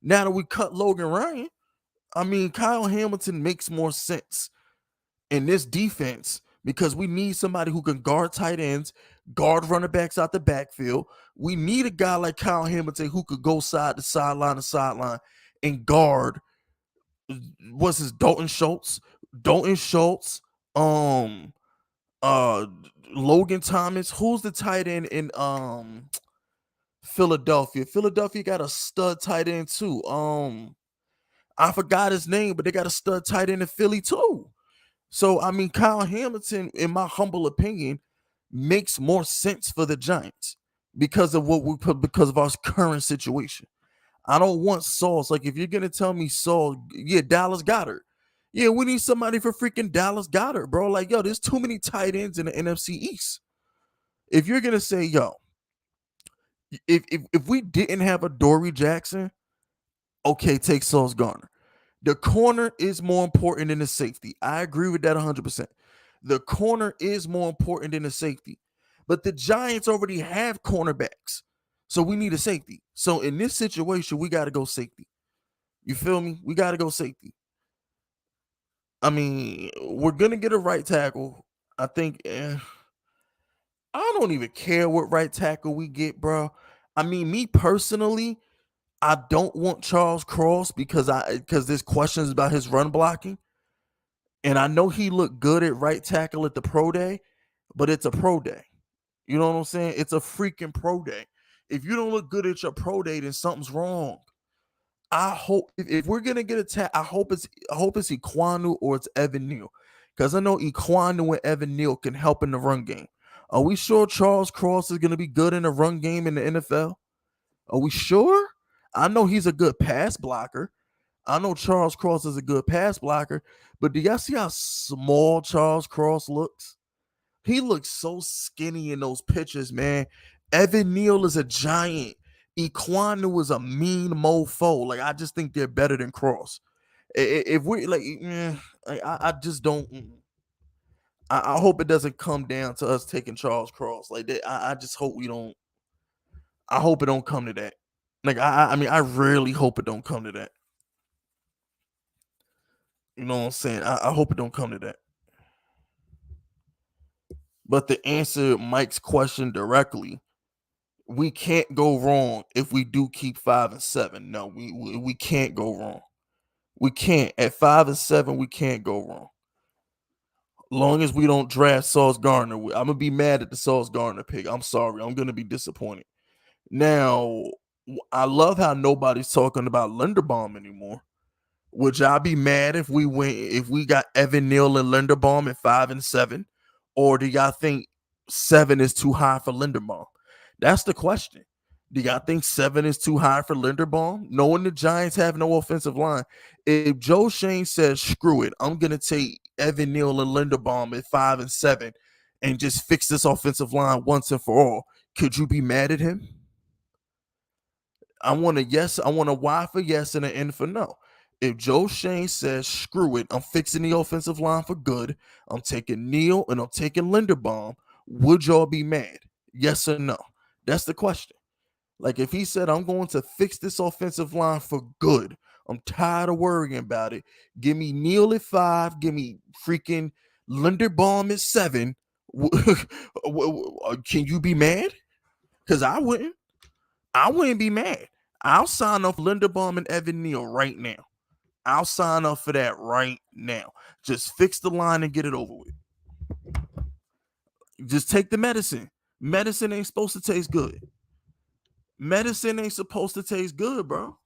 Now that we cut Logan Ryan, I mean, Kyle Hamilton makes more sense in this defense because we need somebody who can guard tight ends, guard running backs out the backfield. We need a guy like Kyle Hamilton who could go side to sideline and guard. What's his Dalton Schultz, Logan Thomas. Who's the tight end in Philadelphia? Philadelphia got a stud tight end too. I forgot his name, but they got a stud tight end in Philly too. So I mean, Kyle Hamilton, in my humble opinion, makes more sense for the Giants because of our current situation. I don't want Sauce. Like, if you're gonna tell me Sauce, yeah, Dallas Goedert. Yeah, we need somebody for freaking Dallas Goedert, bro. Like, yo, there's too many tight ends in the NFC East. If you're gonna say, yo, if we didn't have Adoree Jackson, okay, take Sauce Gardner. The corner is more important than the safety. I agree with that 100%. The corner is more important than the safety. But the Giants already have cornerbacks. So we need a safety. So in this situation, we got to go safety. You feel me? We got to go safety. I mean, we're going to get a right tackle. I think I don't even care what right tackle we get, bro. I mean, me personally, I don't want Charles Cross because there's questions about his run blocking. And I know he looked good at right tackle at the pro day, but it's a pro day. You know what I'm saying? It's a freaking pro day. If you don't look good at your pro day, then something's wrong. I hope if we're gonna get attacked, I hope it's Iquanu or it's Evan Neal, because I know Iquanu and Evan Neal can help in the run game. Are we sure Charles Cross is gonna be good in the run game in the NFL? Are we sure? I know he's a good pass blocker. I know Charles Cross is a good pass blocker, but do y'all see how small Charles Cross looks? He looks so skinny in those pictures, man. Evan Neal is a giant. Iquanu is a mean mofo. Like, I just think they're better than Cross. If we like, I just don't. I hope it doesn't come down to us taking Charles Cross like that. I just hope we don't. I hope it don't come to that. Like, I mean, I really hope it don't come to that. You know what I'm saying? I hope it don't come to that. But to answer Mike's question directly, we can't go wrong if we do keep 5 and 7. No, we can't go wrong. We can't. At 5 and 7, we can't go wrong. Long as we don't draft Sauce Gardner, I'm gonna be mad at the Sauce Gardner pick. I'm sorry. I'm gonna be disappointed. Now, I love how nobody's talking about Linderbaum anymore. Would y'all be mad if we got Evan Neal and Linderbaum at 5 and 7? Or do y'all think 7 is too high for Linderbaum? That's the question. Do y'all think 7 is too high for Linderbaum? Knowing the Giants have no offensive line. If Joe Shane says, screw it, I'm gonna take Evan Neal and Linderbaum at 5 and 7 and just fix this offensive line once and for all, could you be mad at him? I want a yes, I want a Y for yes and an N for no. If Joe Shane says, screw it, I'm fixing the offensive line for good, I'm taking Neal and I'm taking Linderbaum, would y'all be mad? Yes or no? That's the question. Like, if he said, I'm going to fix this offensive line for good, I'm tired of worrying about it. Give me Neal at 5, give me freaking Linderbaum at 7. Can you be mad? Because I wouldn't. I wouldn't be mad. I'll sign off Linderbaum and Evan Neal right now. I'll sign up for that right now. Just fix the line and get it over with. Just take the medicine. Medicine ain't supposed to taste good. Medicine ain't supposed to taste good, bro.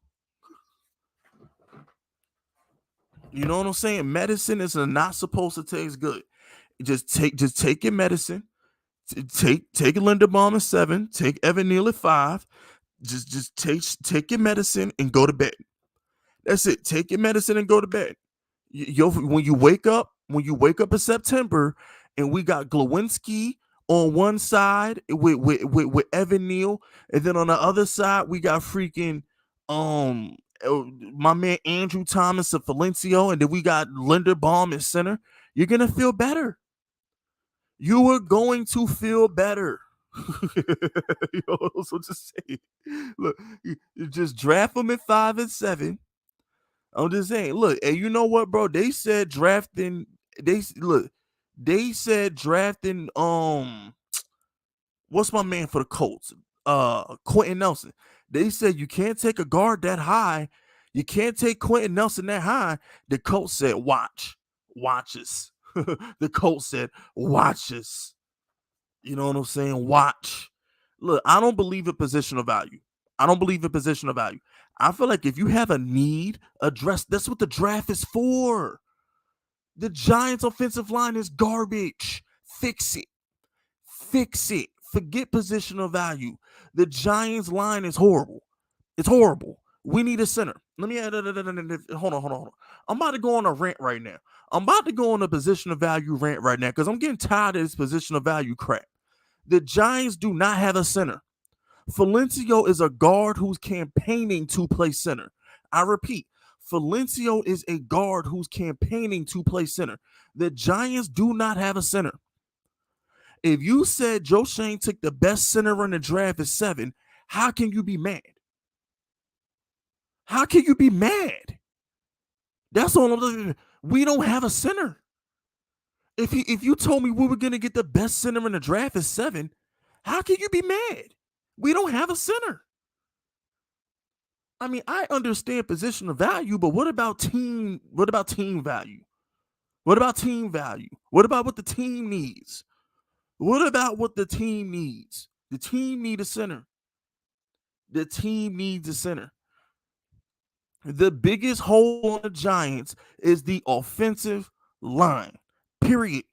You know what I'm saying? Medicine is not supposed to taste good. Just take your medicine. Take Linderbaum at 7. Take Evan Neal at 5. Just take your medicine and go to bed. That's it. Take your medicine and go to bed. When you wake up in September, and we got Glowinski on one side with Evan Neal, and then on the other side we got freaking my man Andrew Thomas of Valencia, and then we got Linderbaum at center. You're gonna feel better. You are going to feel better. So just say, look, you just draft them at 5 and 7. I'm just saying, look, and you know what, bro? They said drafting. They said drafting. What's my man for the Colts? Quentin Nelson. They said you can't take a guard that high. You can't take Quentin Nelson that high. The Colts said, watch us. The Colts said, watch us. You know what I'm saying? Watch. Look, I don't believe in positional value. I feel like if you have a need addressed, that's what the draft is for. The Giants' offensive line is garbage. Fix it. Fix it. Forget positional value. The Giants' line is horrible. It's horrible. We need a center. Let me hold on. I'm about to go on a rant right now. I'm about to go on a positional value rant right now because I'm getting tired of this positional value crap. The Giants do not have a center. Valencia is a guard who's campaigning to play center. I repeat, Valencia is a guard who's campaigning to play center. The Giants do not have a center. If you said Joe Shane took the best center in the draft at 7, how can you be mad? How can you be mad? That's all I'm saying. We don't have a center. If you told me we were going to get the best center in the draft at 7, how can you be mad? We don't have a center. I mean, I understand positional value, but what about team value? What about team value? What about what the team needs? What about what the team needs? The team needs a center. The team needs a center. The biggest hole on the Giants is the offensive line. Period.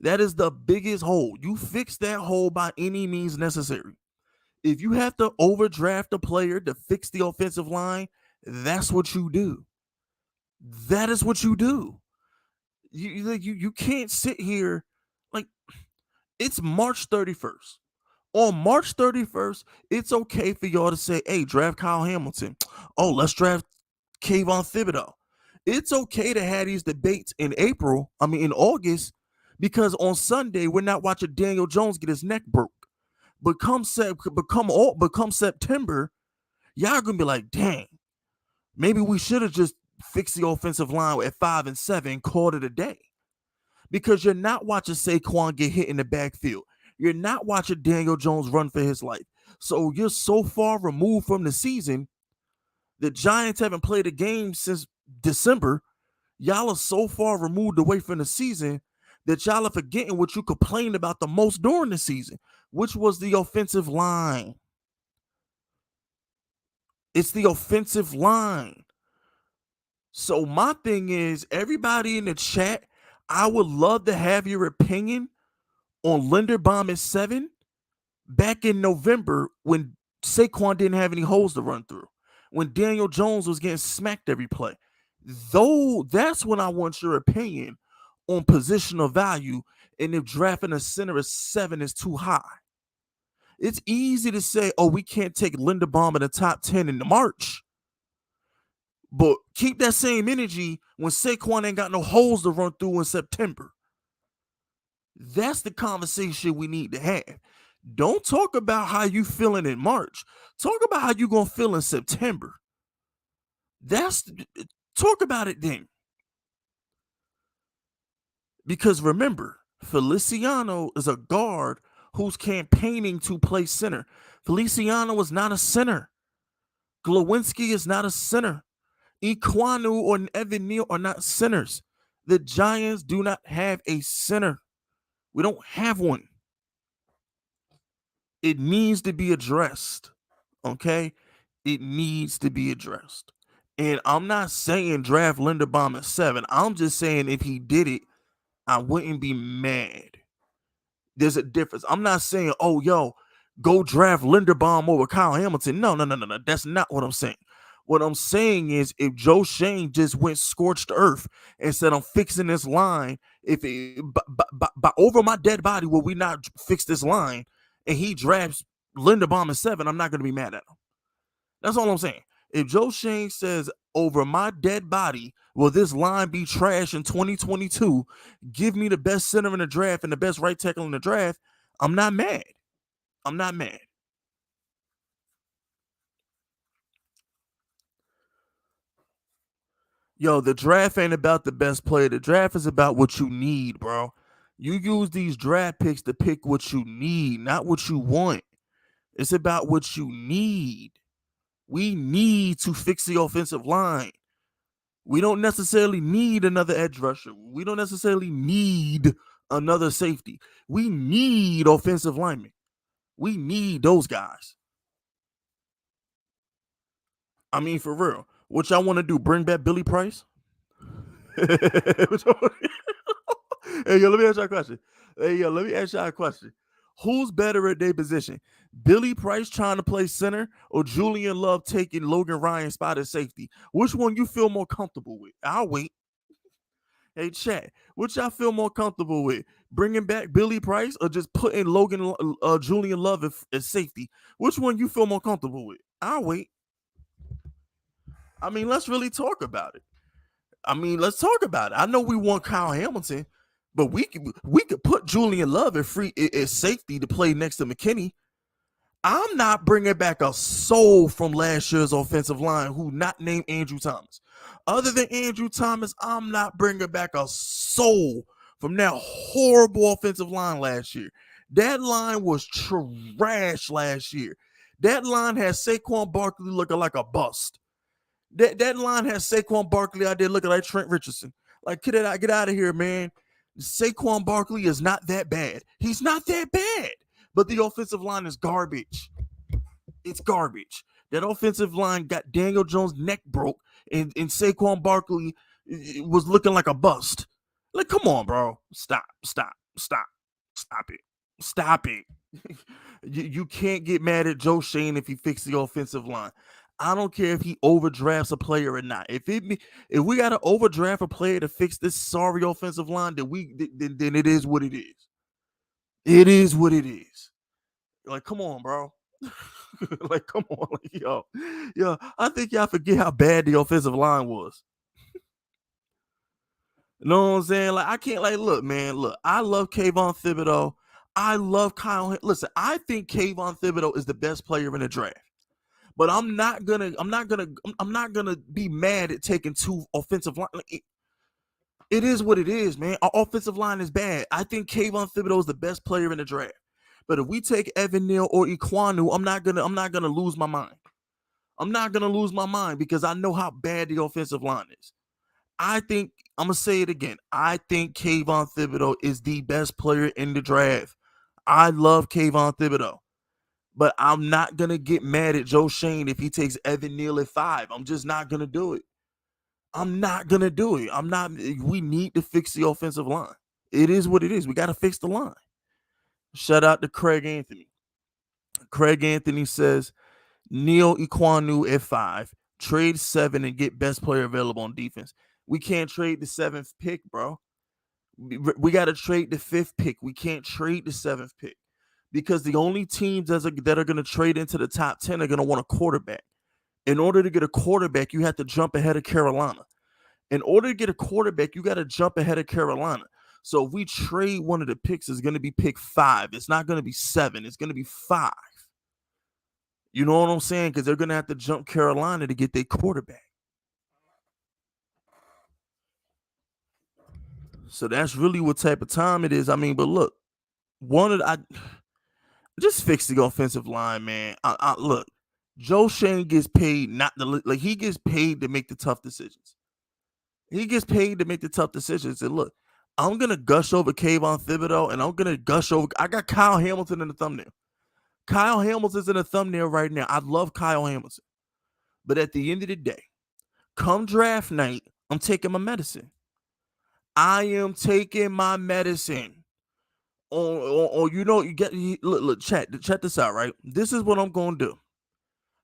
That is the biggest hole. You fix that hole by any means necessary. If you have to overdraft a player to fix the offensive line, that's what you do. That is what you do. You can't sit here like it's March 31st. On March 31st, it's okay for y'all to say, hey, draft Kyle Hamilton. Oh, let's draft Kayvon Thibodeau. It's okay to have these debates in in August, because on Sunday, we're not watching Daniel Jones get his neck broke. Become September, y'all gonna be like, dang, maybe we should have just fixed the offensive line at 5-7, called it a day. Because you're not watching Saquon get hit in the backfield. You're not watching Daniel Jones run for his life. So you're so far removed from the season. The Giants haven't played a game since December. Y'all are so far removed away from the season that y'all are forgetting what you complained about the most during the season, which was the offensive line. It's the offensive line. So my thing is, everybody in the chat, I would love to have your opinion on Linderbaum at 7 back in November when Saquon didn't have any holes to run through, when Daniel Jones was getting smacked every play. Though that's when I want your opinion on positional value and if drafting a center at 7 is too high. It's easy to say, oh, we can't take Linderbaum in the top 10 in March. But keep that same energy when Saquon ain't got no holes to run through in September. That's the conversation we need to have. Don't talk about how you feeling in March. Talk about how you gonna feel in September. Talk about it then. Because remember, Feliciano is a guard who's campaigning to play center. Feliciano is not a center. Glowinski is not a center. Iquanu or Evan Neal are not centers. The Giants do not have a center. We don't have one. It needs to be addressed. Okay? It needs to be addressed. And I'm not saying draft Linderbaum at 7. I'm just saying if he did it, I wouldn't be mad. There's a difference. I'm not saying, oh, yo, go draft Linderbaum over Kyle Hamilton. No. That's not what I'm saying. What I'm saying is if Joe Shane just went scorched earth and said, I'm fixing this line, if it, by over my dead body, will we not fix this line? And he drafts Linderbaum at 7, I'm not going to be mad at him. That's all I'm saying. If Joe Shane says, over my dead body, will this line be trash in 2022? Give me the best center in the draft and the best right tackle in the draft. I'm not mad. I'm not mad. Yo, the draft ain't about the best player. The draft is about what you need, bro. You use these draft picks to pick what you need, not what you want. It's about what you need. We need to fix the offensive line. We don't necessarily need another edge rusher. We don't necessarily need another safety. We need offensive linemen. We need those guys. I mean, for real. What y'all want to do? Bring back Billy Price? Hey, yo, let me ask y'all a question. Who's better at their position? Billy Price trying to play center or Julian Love taking Logan Ryan's spot at safety? Which one you feel more comfortable with? I'll wait. Hey, chat. Which y'all feel more comfortable with? Bringing back Billy Price or just putting Julian Love at safety? Which one you feel more comfortable with? I'll wait. I mean, let's really talk about it. Let's talk about it. I know we want Kyle Hamilton, but we could put Julian Love at safety to play next to McKinney. I'm not bringing back a soul from last year's offensive line who not named Andrew Thomas. Other than Andrew Thomas, I'm not bringing back a soul from that horrible offensive line last year. That line was trash last year. That line has Saquon Barkley looking like a bust. That line has Saquon Barkley out there looking like Trent Richardson. Like, get out of here, man. Saquon Barkley is not that bad. He's not that bad. But the offensive line is garbage. It's garbage. That offensive line got Daniel Jones' neck broke, and Saquon Barkley was looking like a bust. Like, come on, bro. Stop it. Stop it. You can't get mad at Joe Shane if he fixed the offensive line. I don't care if he overdrafts a player or not. If we got to overdraft a player to fix this sorry offensive line, then it is what it is. It is what it is. Like, come on, bro. Like, come on, like, yo. I think y'all forget how bad the offensive line was. You know what I'm saying? Like, I can't, like, look, man, look. I love Kayvon Thibodeau. I love Kyle. Listen, I think Kayvon Thibodeau is the best player in the draft. But I'm not gonna be mad at taking two offensive line. Like, it is what it is, man. Our offensive line is bad. I think Kayvon Thibodeau is the best player in the draft. But if we take Evan Neal or Iquanu, I'm not gonna lose my mind. I'm not gonna lose my mind because I know how bad the offensive line is. I think I'm gonna say it again. I think Kayvon Thibodeau is the best player in the draft. I love Kayvon Thibodeau. But I'm not gonna get mad at Joe Shane if he takes Evan Neal at 5. I'm just not gonna do it. I'm not gonna do it. I'm not. We need to fix the offensive line. It is what it is. We got to fix the line. Shout out to Craig Anthony. Craig Anthony says Neil Iquanu at 5, trade 7 and get best player available on defense. We can't trade the 7th pick, bro. We got to trade the 5th pick. We can't trade the 7th pick because the only teams that are going to trade into the top 10 are going to want a quarterback. In order to get a quarterback, you have to jump ahead of Carolina. In order to get a quarterback, you got to jump ahead of Carolina. So if we trade one of the picks, it's going to be pick 5. It's not going to be 7. It's going to be 5. You know what I'm saying? Because they're going to have to jump Carolina to get their quarterback. So that's really what type of time it is. I mean, but look, just fix the offensive line, man. Look, Joe Shane gets paid he gets paid to make the tough decisions. He gets paid to make the tough decisions. And look, I'm gonna gush over Kayvon Thibodeau, and I'm gonna gush over. I got Kyle Hamilton in the thumbnail. Kyle Hamilton's in the thumbnail right now. I love Kyle Hamilton, but at the end of the day, come draft night, I'm taking my medicine. I am taking my medicine. Or look, check this out, right? This is what I'm gonna do.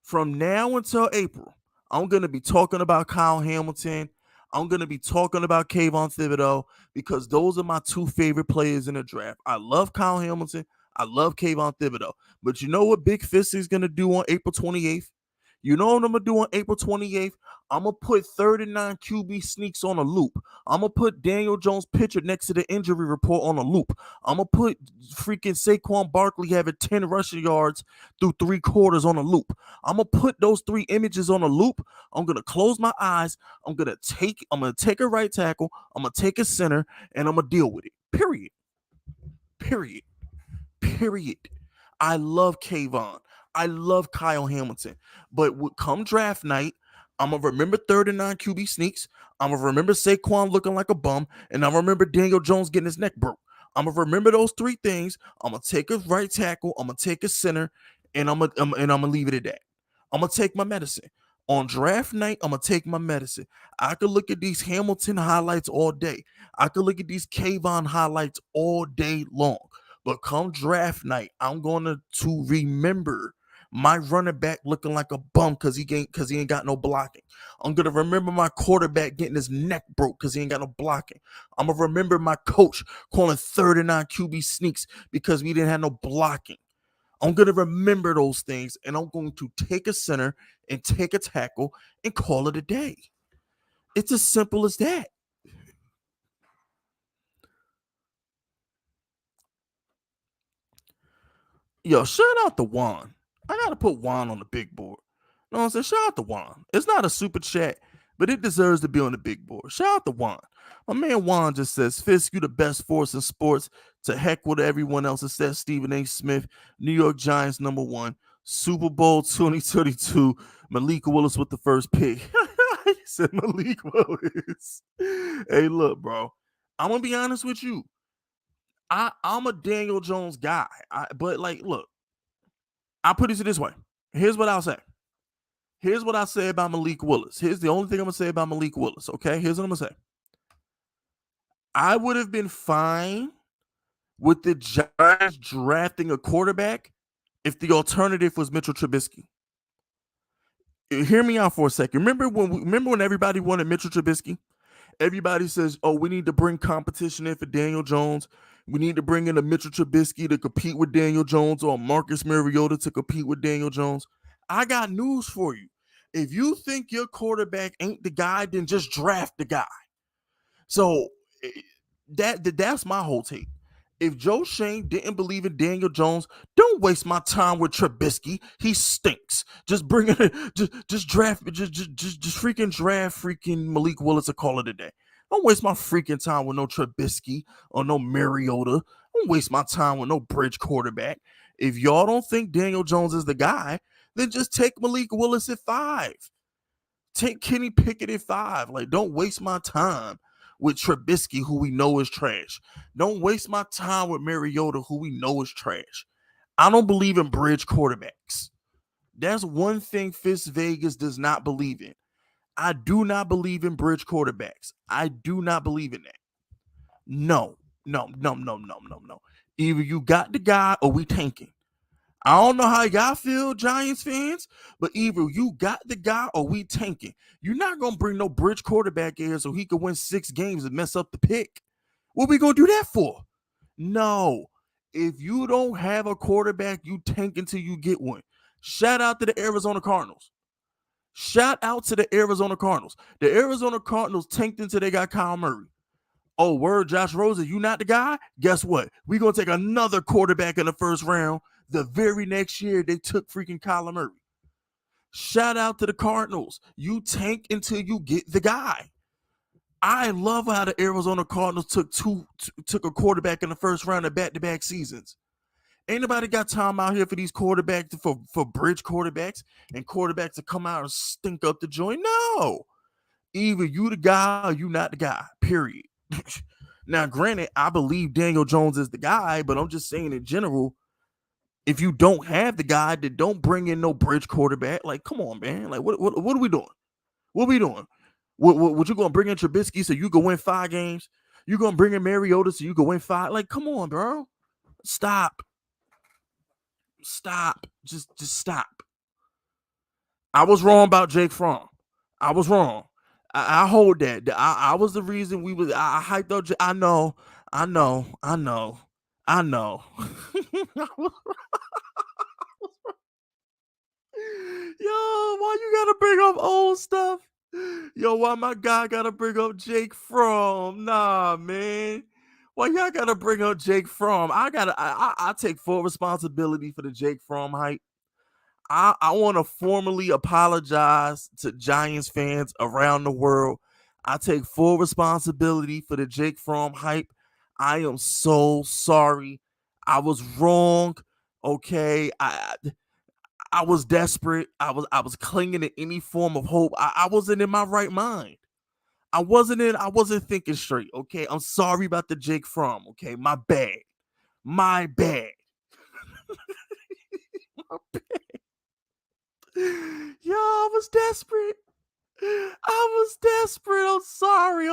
From now until April, I'm gonna be talking about Kyle Hamilton. I'm gonna be talking about Kayvon Thibodeau because those are my two favorite players in the draft. I love Kyle Hamilton. I love Kayvon Thibodeau. But you know what Big Fist is gonna do on April 28th? You know what I'm gonna do on April 28th? I'm gonna put 39 QB sneaks on a loop. I'm gonna put Daniel Jones' picture next to the injury report on a loop. I'm gonna put freaking Saquon Barkley having 10 rushing yards through 3 quarters on a loop. I'm gonna put those 3 images on a loop. I'm gonna close my eyes. I'm gonna take a right tackle. I'm gonna take a center, and I'm gonna deal with it. Period. Period. Period. I love Kayvon. I love Kyle Hamilton. But come draft night, I'm going to remember 39 QB sneaks. I'm going to remember Saquon looking like a bum. And I'm going to remember Daniel Jones getting his neck broke. I'm going to remember those 3 things. I'm going to take a right tackle. I'm going to take a center. And I'm going to leave it at that. I'm going to take my medicine. On draft night, I'm going to take my medicine. I could look at these Hamilton highlights all day. I could look at these Kayvon highlights all day long. But come draft night, I'm going to remember my running back looking like a bum because he ain't got no blocking. I'm gonna remember my quarterback getting his neck broke because he ain't got no blocking. I'm gonna remember my coach calling 39 QB sneaks because we didn't have no blocking. I'm gonna remember those things, and I'm going to take a center and take a tackle and call it a day. It's as simple as that. Yo, shout out to Juan. I gotta put Juan on the big board. You know what I'm saying? Shout out to Juan. It's not a super chat, but it deserves to be on the big board. Shout out to Juan. My man Juan just says, Fisk, you the best force in sports. To heck with everyone else. It says Stephen A. Smith, New York Giants #1, Super Bowl 2022, Malik Willis with the first pick. He said Malik Willis. Hey, look, bro. I'm gonna be honest with you. I'm a Daniel Jones guy. But like, look, I'll put it this way. Here's what I'll say. Here's what I say about Malik Willis. Here's the only thing I'm gonna say about Malik Willis. Okay, here's what I'm gonna say. I would have been fine with the Giants drafting a quarterback if the alternative was Mitchell Trubisky. Hear me out for a second. Remember when everybody wanted Mitchell Trubisky? Everybody says, "Oh, we need to bring competition in for Daniel Jones. We need to bring in a Mitchell Trubisky to compete with Daniel Jones or Marcus Mariota to compete with Daniel Jones." I got news for you. If you think your quarterback ain't the guy, then just draft the guy. So eh, that's my whole take. If Joe Shane didn't believe in Daniel Jones, don't waste my time with Trubisky. He stinks. Just bring it. Just draft. Just freaking draft freaking Malik Willis and call it a day. Don't waste my freaking time with no Trubisky or no Mariota. Don't waste my time with no bridge quarterback. If y'all don't think Daniel Jones is the guy, then just take Malik Willis at 5. Take Kenny Pickett at 5. Like, don't waste my time with Trubisky, who we know is trash. Don't waste my time with Mariota, who we know is trash. I don't believe in bridge quarterbacks. That's one thing Fitz Vegas does not believe in. I do not believe in bridge quarterbacks. I do not believe in that. No. Either you got the guy or we tanking. I don't know how y'all feel, Giants fans, but either you got the guy or we tanking. You're not going to bring no bridge quarterback in so he can win 6 games and mess up the pick. What we going to do that for? No. If you don't have a quarterback, you tank until you get one. Shout out to the Arizona Cardinals. Shout out to the Arizona Cardinals. The Arizona Cardinals tanked until they got Kyle Murray. Oh, word, Josh Rosen, you not the guy? Guess what? We're going to take another quarterback in the first round. The very next year, they took freaking Kyler Murray. Shout out to the Cardinals. You tank until you get the guy. I love how the Arizona Cardinals took a quarterback in the first round of back-to-back seasons. Ain't nobody got time out here for these quarterbacks, for bridge quarterbacks and quarterbacks to come out and stink up the joint. No. Either you the guy or you not the guy, period. Now, granted, I believe Daniel Jones is the guy, but I'm just saying in general, if you don't have the guy, then don't bring in no bridge quarterback. Like, come on, man. Like, what are we doing? What are we doing? What you going to bring in Trubisky so you can win 5 games? You going to bring in Mariota so you can win 5? Like, come on, bro. Stop. Just stop. I was wrong about Jake Fromm. I was wrong. I hold that. I was the reason I hyped up. I know. Yo, why you gotta bring up old stuff? Yo, why my guy gotta bring up Jake Fromm? Nah, man. Why y'all gotta bring up Jake Fromm? I take full responsibility for the Jake Fromm hype. I want to formally apologize to Giants fans around the world. I take full responsibility for the Jake Fromm hype. I am so sorry. I was wrong. Okay. I was desperate. I was clinging to any form of hope. I wasn't in my right mind. I wasn't thinking straight. Okay. I'm sorry about the Jake Fromm. Okay. My bad. My bad. My bad. Yo, I was desperate. I'm sorry.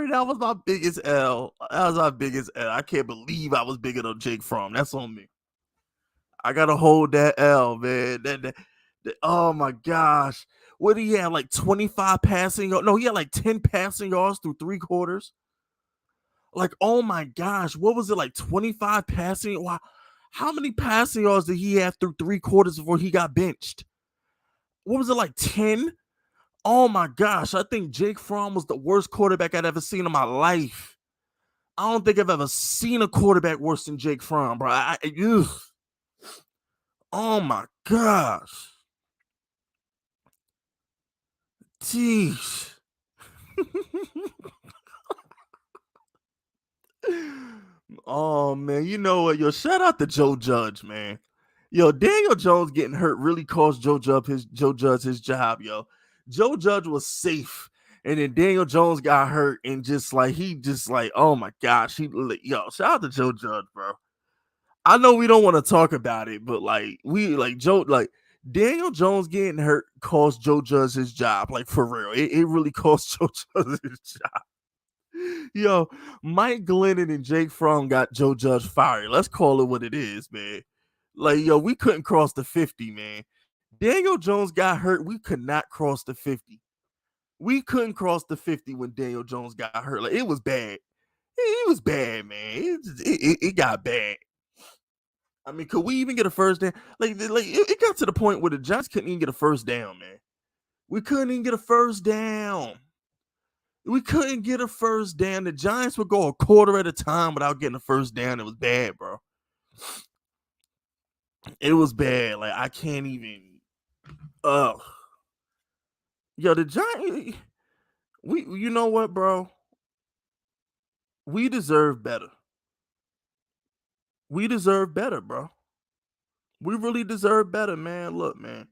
That was my biggest L. I can't believe I was bigger than Jake Fromm. That's on me. I gotta hold that L, man. Oh my gosh. What did he have? Like 25 passing yards? No, he had like 10 passing yards through 3 quarters. Like, oh my gosh, what was it, like 25 passing? Wow. How many passing yards did he have through 3 quarters before he got benched? What was it, like 10? Oh my gosh, I think Jake Fromm was the worst quarterback I'd ever seen in my life. I don't think I've ever seen a quarterback worse than Jake Fromm, bro. Oh my gosh. Jeez. Oh man, you know what? Yo, shout out to Joe Judge, man. Yo, Daniel Jones getting hurt really cost Joe Judge his job, yo. Joe Judge was safe, and then Daniel Jones got hurt, and oh my gosh, shout out to Joe Judge, bro. I know we don't want to talk about it, but Joe, Daniel Jones getting hurt cost Joe Judge his job, like for real. It really cost Joe Judge his job. Yo, Mike Glennon and Jake Fromm got Joe Judge fired. Let's call it what it is, man. Like, yo, we couldn't cross the 50, man. Daniel Jones got hurt. We could not cross the 50. We couldn't cross the 50 when Daniel Jones got hurt. Like, it was bad. It was bad, man. It got bad. I mean, could we even get a first down? It got to the point where the Giants couldn't even get a first down, man. We couldn't even get a first down. We couldn't get a first down. The Giants would go a quarter at a time without getting a first down. It was bad, bro. It was bad. Like, I can't even. Ugh. Yo, the Giants. You know what, bro? We deserve better. We deserve better, bro. We really deserve better, man. Look, man.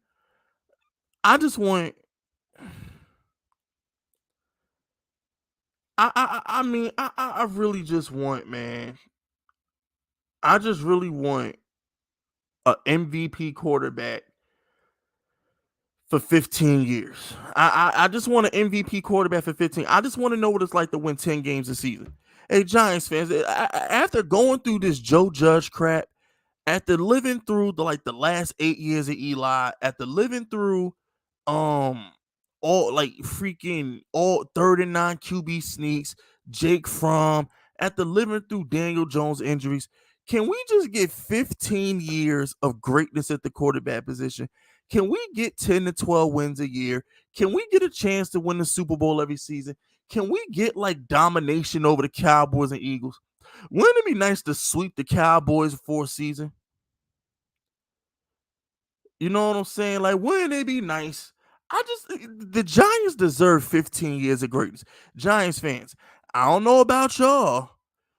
I just want. I mean, I really just want, man. I just really want a MVP quarterback for 15 years. I just want an MVP quarterback for 15. I just want to know what it's like to win 10 games a season. Hey, Giants fans, after going through this Joe Judge crap, after living through the last 8 years of Eli, after living through um all 39 QB sneaks, Jake Fromm, after living through Daniel Jones injuries, can we just get 15 years of greatness at the quarterback position? Can we get 10 to 12 wins a year? Can we get a chance to win the Super Bowl every season? Can we get like domination over the Cowboys and Eagles? Wouldn't it be nice to sweep the Cowboys for a season? You know what I'm saying? Like, wouldn't it be nice? The Giants deserve 15 years of greatness. Giants fans, I don't know about y'all,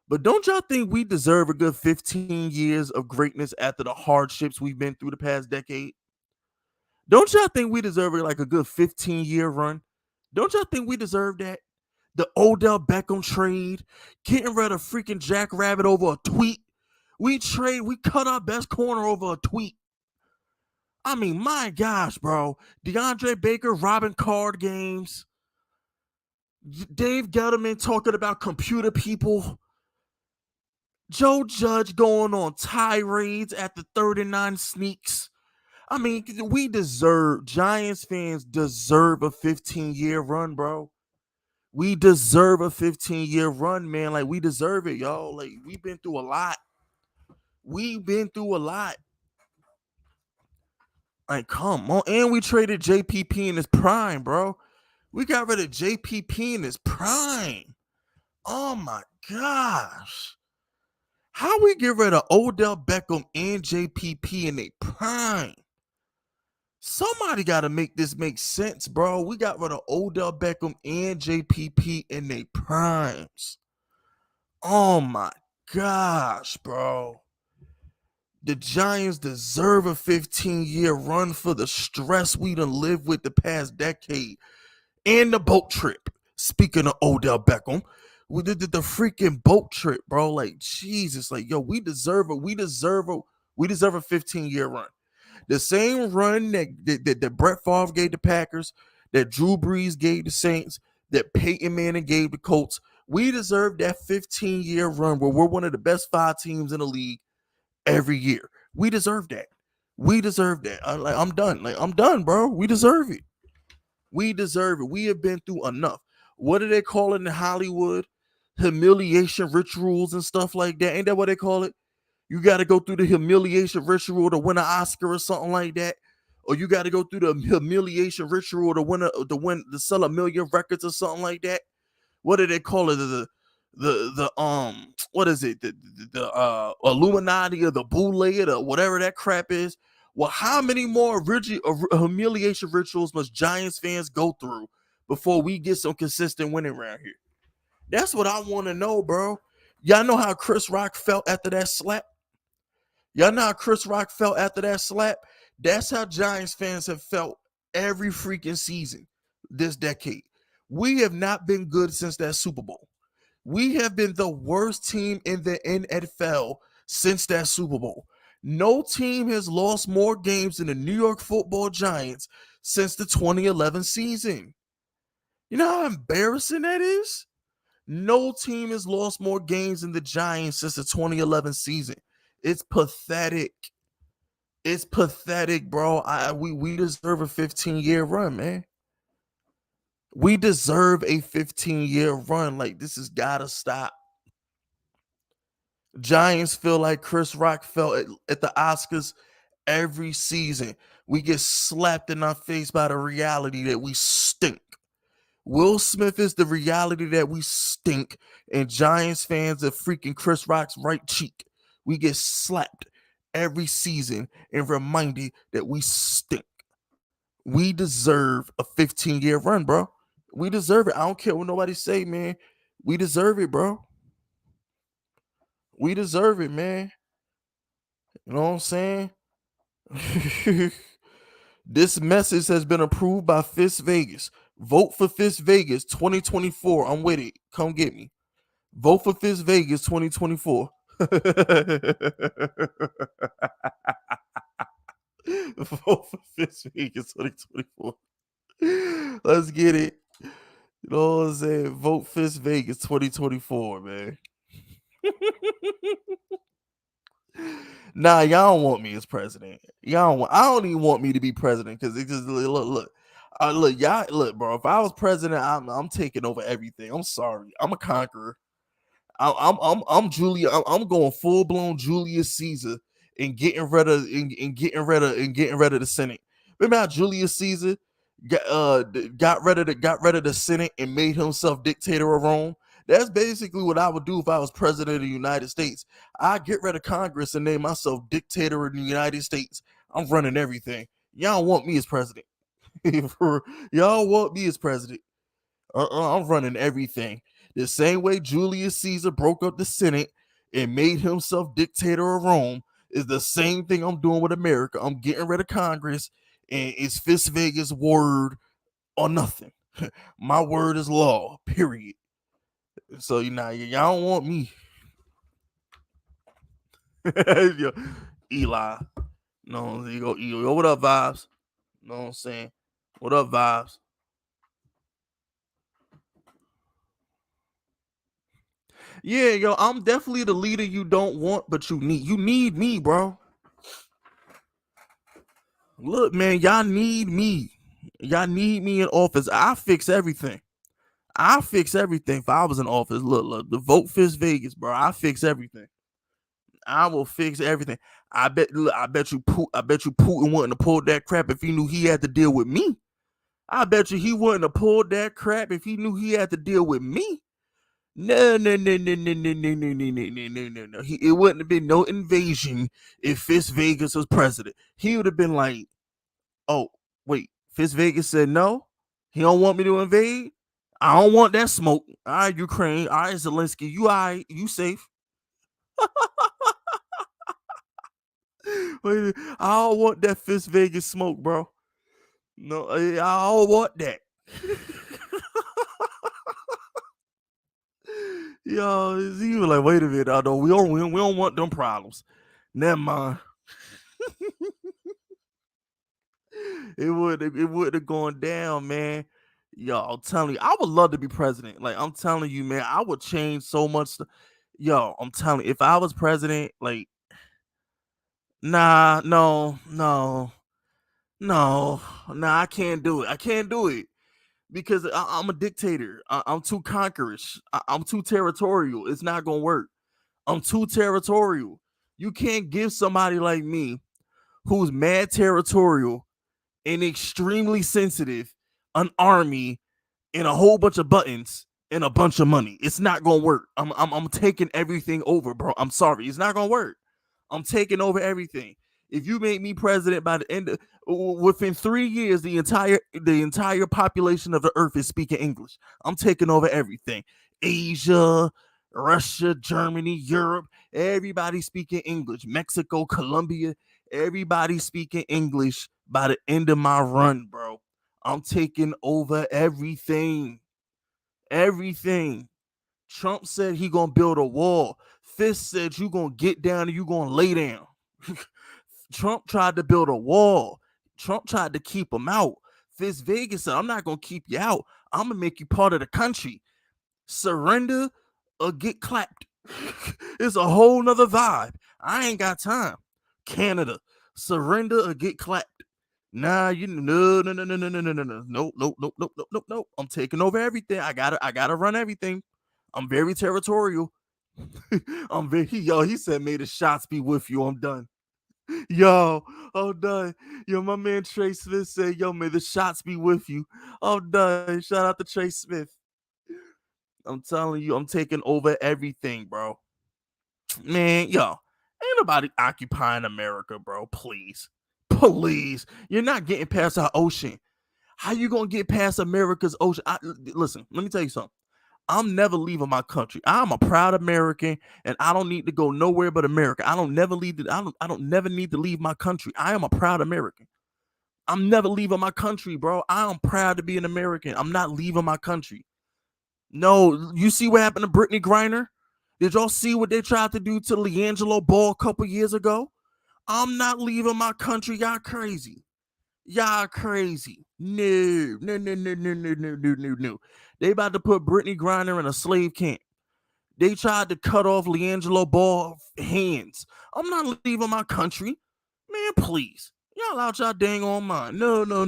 but don't y'all think we deserve a good 15 years of greatness after the hardships we've been through the past decade? Don't y'all think we deserve like a good 15-year run? Don't y'all think we deserve that? The Odell Beckham trade, getting rid of freaking Jack Rabbit over a tweet. We cut our best corner over a tweet. I mean, my gosh, bro. DeAndre Baker robbing card games. Dave Gettleman talking about computer people. Joe Judge going on tirades at the 39 sneaks. I mean, Giants fans deserve a 15-year run, bro. We deserve a 15-year run, man. Like, we deserve it, y'all. Like, we've been through a lot. We've been through a lot. Like, come on. And we traded JPP in his prime, bro. We got rid of JPP in his prime. Oh, my gosh. How we get rid of Odell Beckham and JPP in their prime? Somebody got to make this make sense, bro. We got rid of Odell Beckham and JPP in their primes. Oh, my gosh, bro. The Giants deserve a 15-year run for the stress we done lived with the past decade. And the boat trip. Speaking of Odell Beckham, we did the freaking boat trip, bro. Like, Jesus, like, yo, we deserve a 15-year run. The same run that Brett Favre gave the Packers, that Drew Brees gave the Saints, that Peyton Manning gave the Colts. We deserve that 15-year run where we're one of the best 5 teams in the league every year. We deserve that. We deserve that. I'm done. Like, I'm done, bro. We deserve it. We deserve it. We have been through enough. What do they call it in Hollywood? Humiliation rituals and stuff like that. Ain't that what they call it? You got to go through the humiliation ritual to win an Oscar or something like that. Or you got to go through the humiliation ritual to sell 1 million records or something like that. What do they call it? What is it? The Illuminati or the Boule or whatever that crap is. Well, how many more humiliation rituals must Giants fans go through before we get some consistent winning around here? That's what I want to know, bro. Y'all know how Chris Rock felt after that slap? Y'all know how Chris Rock felt after that slap? That's how Giants fans have felt every freaking season this decade. We have not been good since that Super Bowl. We have been the worst team in the NFL since that Super Bowl. No team has lost more games than the New York Football Giants since the 2011 season. You know how embarrassing that is? No team has lost more games than the Giants since the 2011 season. It's pathetic. It's pathetic, bro. We deserve a 15-year run, man. We deserve a 15-year run. Like, this has gotta stop. Giants feel like Chris Rock felt at the Oscars every season. We get slapped in our face by the reality that we stink. Will Smith is the reality that we stink, and Giants fans are freaking Chris Rock's right cheek. We get slapped every season and reminded that we stink. We deserve a 15-year run, bro. We deserve it. I don't care what nobody say, man. We deserve it, bro. We deserve it, man. You know what I'm saying? This message has been approved by Fist Vegas. Vote for Fist Vegas 2024. I'm with it. Come get me. Vote for Fist Vegas 2024. Vote for Fist Vegas 2024. Let's get it. You know what I'm saying? Vote Fist Vegas 2024, man. Nah, y'all don't want me as president. I don't even want me to be president because it just look. Y'all look, bro. If I was president, I'm taking over everything. I'm sorry. I'm a conqueror. I'm Julia. I'm going full blown Julius Caesar and getting rid of the Senate. Remember how Julius Caesar got rid of the Senate and made himself dictator of Rome? That's basically what I would do if I was president of the United States. I'd get rid of Congress and name myself dictator of the United States. I'm running everything. Y'all want me as president. Y'all want me as president. I'm running everything. The same way Julius Caesar broke up the Senate and made himself dictator of Rome is the same thing I'm doing with America. I'm getting rid of Congress, and it's Fist Vegas word or nothing. My word is law, period. So y'all don't want me. Eli. No, you go, Eli. What up, vibes? You know what I'm saying? What up, vibes? Yeah, yo, I'm definitely the leader you don't want, but you need. You need me, bro. Look, man, y'all need me. Y'all need me in office. I fix everything. I fix everything. If I was in office, look, the vote Fist Vegas, bro. I fix everything. I will fix everything. I bet you, Putin wouldn't have pulled that crap if he knew he had to deal with me. I bet you he wouldn't have pulled that crap if he knew he had to deal with me. No, no, no, no, no, no, no, no, no, no, no, no, no, no. It wouldn't have been no invasion if Fist Vegas was president. He would have been like, "Oh, wait, Fist Vegas said no. He don't want me to invade. I don't want that smoke. All right, Ukraine. All right, Zelensky. You all right? You safe? Wait, I don't want that Fist Vegas smoke, bro. No, I don't want that." Yo, he was like, "Wait a minute, I know we don't want them problems. Never mind." It would have gone down, man. Yo, I'm telling you, I would love to be president. Like, I'm telling you, man, I would change so much. Yo, I'm telling you, if I was president, like, nah, no, nah, I can't do it. I can't do it because I'm a dictator. I'm too conquerors. I'm too territorial. It's not gonna work. I'm too territorial. You can't give somebody like me who's mad territorial and extremely sensitive an army and a whole bunch of buttons and a bunch of money. It's not gonna work. I'm taking everything over, bro. I'm sorry, it's not gonna work. I'm taking over everything. If you make me president by the end of within 3 years, the entire population of the earth is speaking English. I'm taking over everything. Asia, Russia, Germany, Europe, everybody speaking English. Mexico, Colombia, everybody speaking English by the end of my run, bro. I'm taking over everything. Everything. Trump said he gonna build a wall. Fist said you gonna get down and you gonna lay down. Trump tried to build a wall. Trump tried to keep him out. Fitz Vegas said, I'm not going to keep you out. I'm going to make you part of the country. Surrender or get clapped. It's a whole nother vibe. I ain't got time. Canada, surrender or get clapped. Nah, no. Nope. I'm taking over everything. I gotta run everything. I'm very territorial. He said, may the shots be with you. I'm done. Yo, I'm done. Yo, my man Trey Smith said, yo, may the shots be with you. I'm done. Shout out to Trey Smith. I'm telling you, I'm taking over everything, bro. Man, yo, ain't nobody occupying America, bro. Please. You're not getting past our ocean. How you gonna get past America's ocean? Listen, let me tell you something. I'm never leaving my country. I'm a proud American, and I don't need to go nowhere but America. I don't never need to leave my country. I am a proud American. I'm never leaving my country, bro. I am proud to be an American. I'm not leaving my country. No, you see what happened to Brittany Griner? Did y'all see what they tried to do to LiAngelo Ball a couple years ago? I'm not leaving my country. Y'all crazy. Y'all crazy. No. They about to put Brittany Griner in a slave camp. They tried to cut off LiAngelo Ball hands. I'm not leaving my country. Man, please. Y'all out y'all dang on mind. No. Know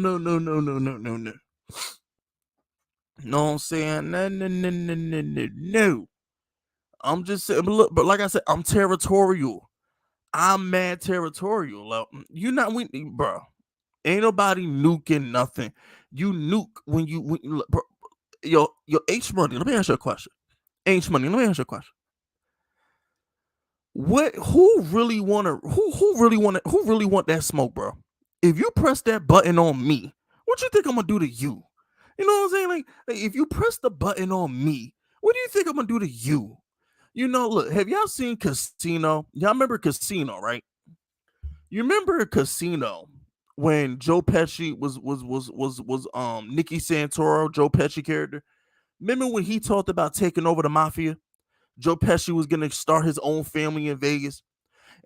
what I'm saying? No. I'm just saying, but like I said, I'm territorial. I'm mad territorial. Like, you not bro. Ain't nobody nuking nothing. You nuke bro, your H money. Let me ask you a question. H money. Let me ask you a question. Who really want that smoke, bro? If you press that button on me, what you think I'm gonna do to you? You know what I'm saying? Like if you press the button on me, what do you think I'm gonna do to you? You know, look, have y'all seen Casino? Y'all remember Casino, right? You remember Casino when Joe Pesci was Nicky Santoro, Joe Pesci character? Remember when he talked about taking over the mafia? Joe Pesci was gonna start his own family in Vegas,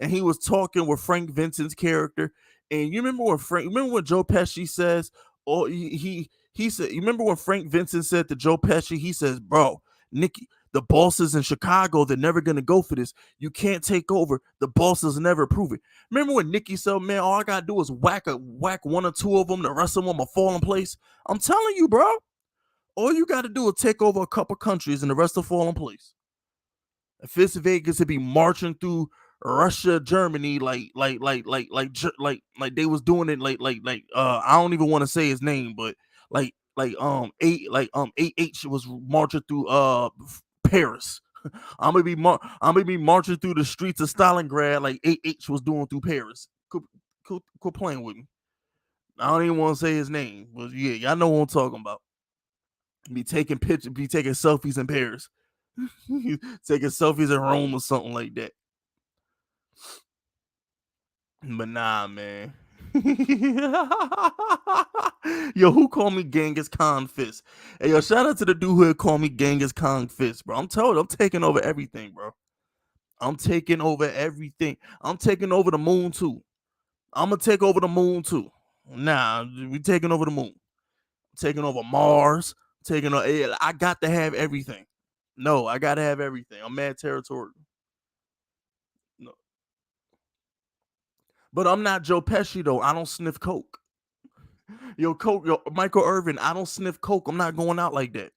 and he was talking with Frank Vincent's character. And you remember when Joe Pesci says, or he said, you remember when Frank Vincent said to Joe Pesci, he says, bro, Nicky, the bosses in Chicago, they're never gonna go for this. You can't take over. The bosses never approve it. Remember when Nicky said, man, all I gotta do is whack one or two of them, the rest of them will fall in place. I'm telling you, bro. All you gotta do is take over a couple countries and the rest will fall in place. Fitz Vegas would be marching through Russia, Germany, like they was doing it I don't even want to say his name, but AH was marching through Paris. I'm gonna be marching through the streets of Stalingrad like AH was doing through Paris. Quit playing with me. I don't even want to say his name, but yeah, y'all know what I'm talking about. Be taking selfies in Paris. Taking selfies in Rome or something like that. But nah, man. Yo, who called me Genghis Khan Fist? Hey, yo, shout out to the dude who called me Genghis Khan Fist, bro. I'm told I'm taking over everything, bro. I'm taking over everything. I'm taking over the moon too. I'm gonna take over the moon too. Nah, we taking over the moon. Taking over Mars. Taking over. I got to have everything. No, I gotta have everything. I'm mad territorial. No. But I'm not Joe Pesci though. I don't sniff coke. Yo, Michael Irvin. I don't sniff coke. I'm not going out like that.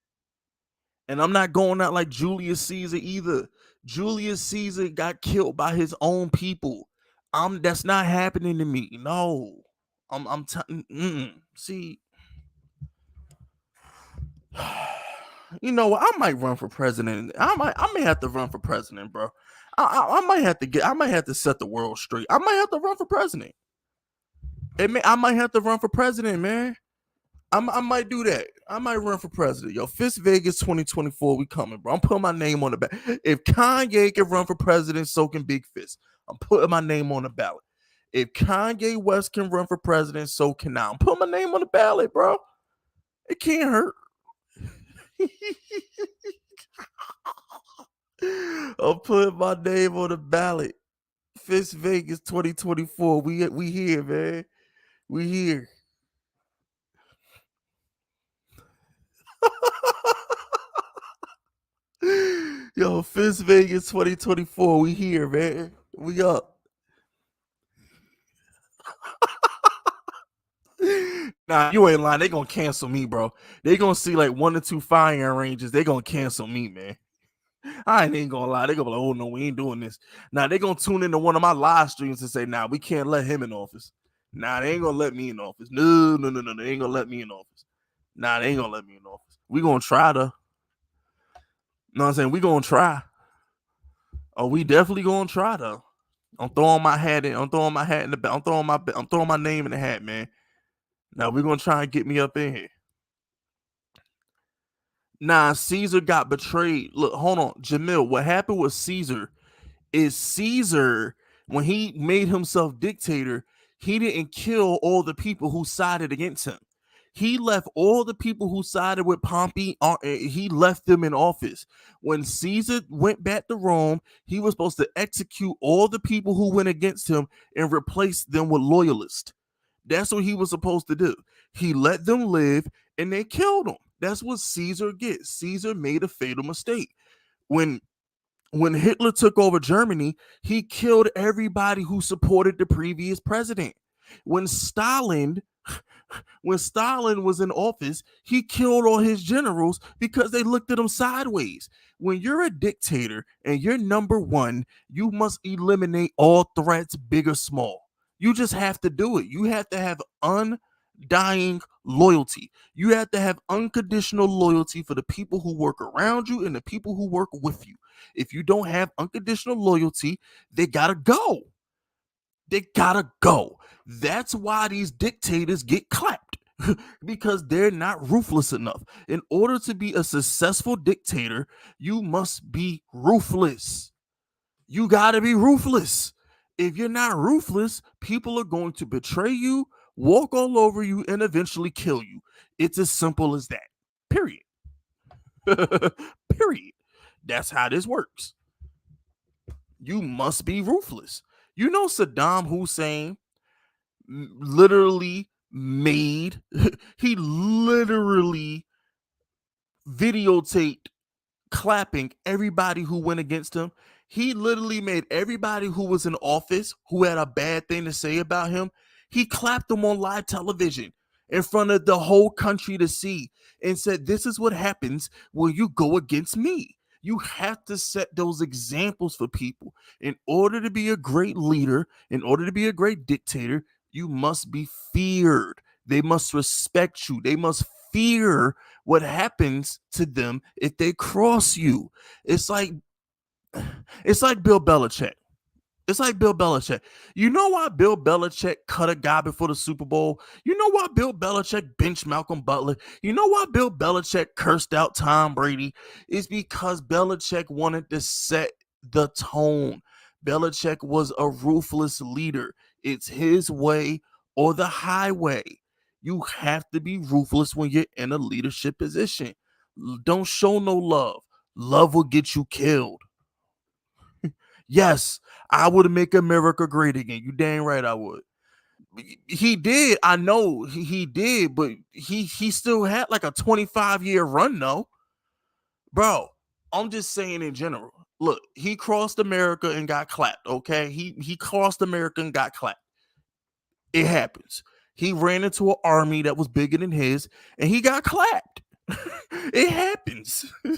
And I'm not going out like Julius Caesar either. Julius Caesar got killed by his own people. That's not happening to me. No. See. You know what? I might run for president. I may have to run for president, bro. I might have to set the world straight. I might have to run for president. I might have to run for president, man. I might do that. I might run for president. Yo, Fist Vegas 2024, we coming, bro. I'm putting my name on the ballot. If Kanye can run for president, so can Big Fist. I'm putting my name on the ballot. If Kanye West can run for president, so can I. I'm putting my name on the ballot, bro. It can't hurt. I'm putting my name on the ballot. Fist Vegas 2024. We here, man. We here. Yo, Fist Vegas 2024. We here, man. We up. Nah, you ain't lying. They gonna cancel me, bro. They gonna see like 1 or 2 firing ranges. They gonna cancel me, man. I ain't gonna lie. They gonna be like, oh no, we ain't doing this. Now they gonna tune into one of my live streams and say, nah, we can't let him in office. Nah, they ain't gonna let me in office. No, no, no, no. They ain't gonna let me in office. Nah, they ain't gonna let me in office. We gonna try to. You know what I'm saying? We gonna try. Oh, we definitely gonna try though. I'm throwing my hat in. I'm throwing my hat in the. I'm throwing my name in the hat, man. Now we're gonna try and get me up in here. Nah, Caesar got betrayed. Look, hold on, Jamil. What happened with Caesar is Caesar, when he made himself dictator, he didn't kill all the people who sided against him. He left all the people who sided with Pompey, he left them in office. When Caesar went back to Rome, he was supposed to execute all the people who went against him and replace them with loyalists. That's what he was supposed to do. He let them live and they killed him. That's what Caesar gets. Caesar made a fatal mistake. When Hitler took over Germany, he killed everybody who supported the previous president. When Stalin was in office, he killed all his generals because they looked at him sideways. When you're a dictator and you're number one, you must eliminate all threats, big or small. You just have to do it. You have to have undying loyalty. You have to have unconditional loyalty for the people who work around you and the people who work with you. If you don't have unconditional loyalty, they gotta go. They gotta go. That's why these dictators get clapped because they're not ruthless enough. In order to be a successful dictator, you must be ruthless. You gotta be ruthless. If you're not ruthless, people are going to betray you, walk all over you, and eventually kill you. It's as simple as that. Period. Period. That's how this works. You must be ruthless. You know, Saddam Hussein literally made, he literally videotaped clapping everybody who went against him. He literally made everybody who was in office who had a bad thing to say about him, he clapped them on live television in front of the whole country to see and said, this is what happens when you go against me. You have to set those examples for people. In order to be a great leader, in order to be a great dictator, you must be feared. They must respect you. They must fear what happens to them if they cross you. It's like it's like Bill Belichick. It's like Bill Belichick. You know why Bill Belichick cut a guy before the Super Bowl? You know why Bill Belichick benched Malcolm Butler? You know why Bill Belichick cursed out Tom Brady? It's because Belichick wanted to set the tone. Belichick was a ruthless leader. It's his way or the highway. You have to be ruthless when you're in a leadership position. Don't show no love. Love will get you killed. Yes, I would make America great again. You dang right I would. He did. I know he did, but he still had like a 25-year run though. Bro, I'm just saying in general. Look, he crossed America and got clapped, okay? He crossed America and got clapped. It happens. He ran into an army that was bigger than his and he got clapped. It happens. I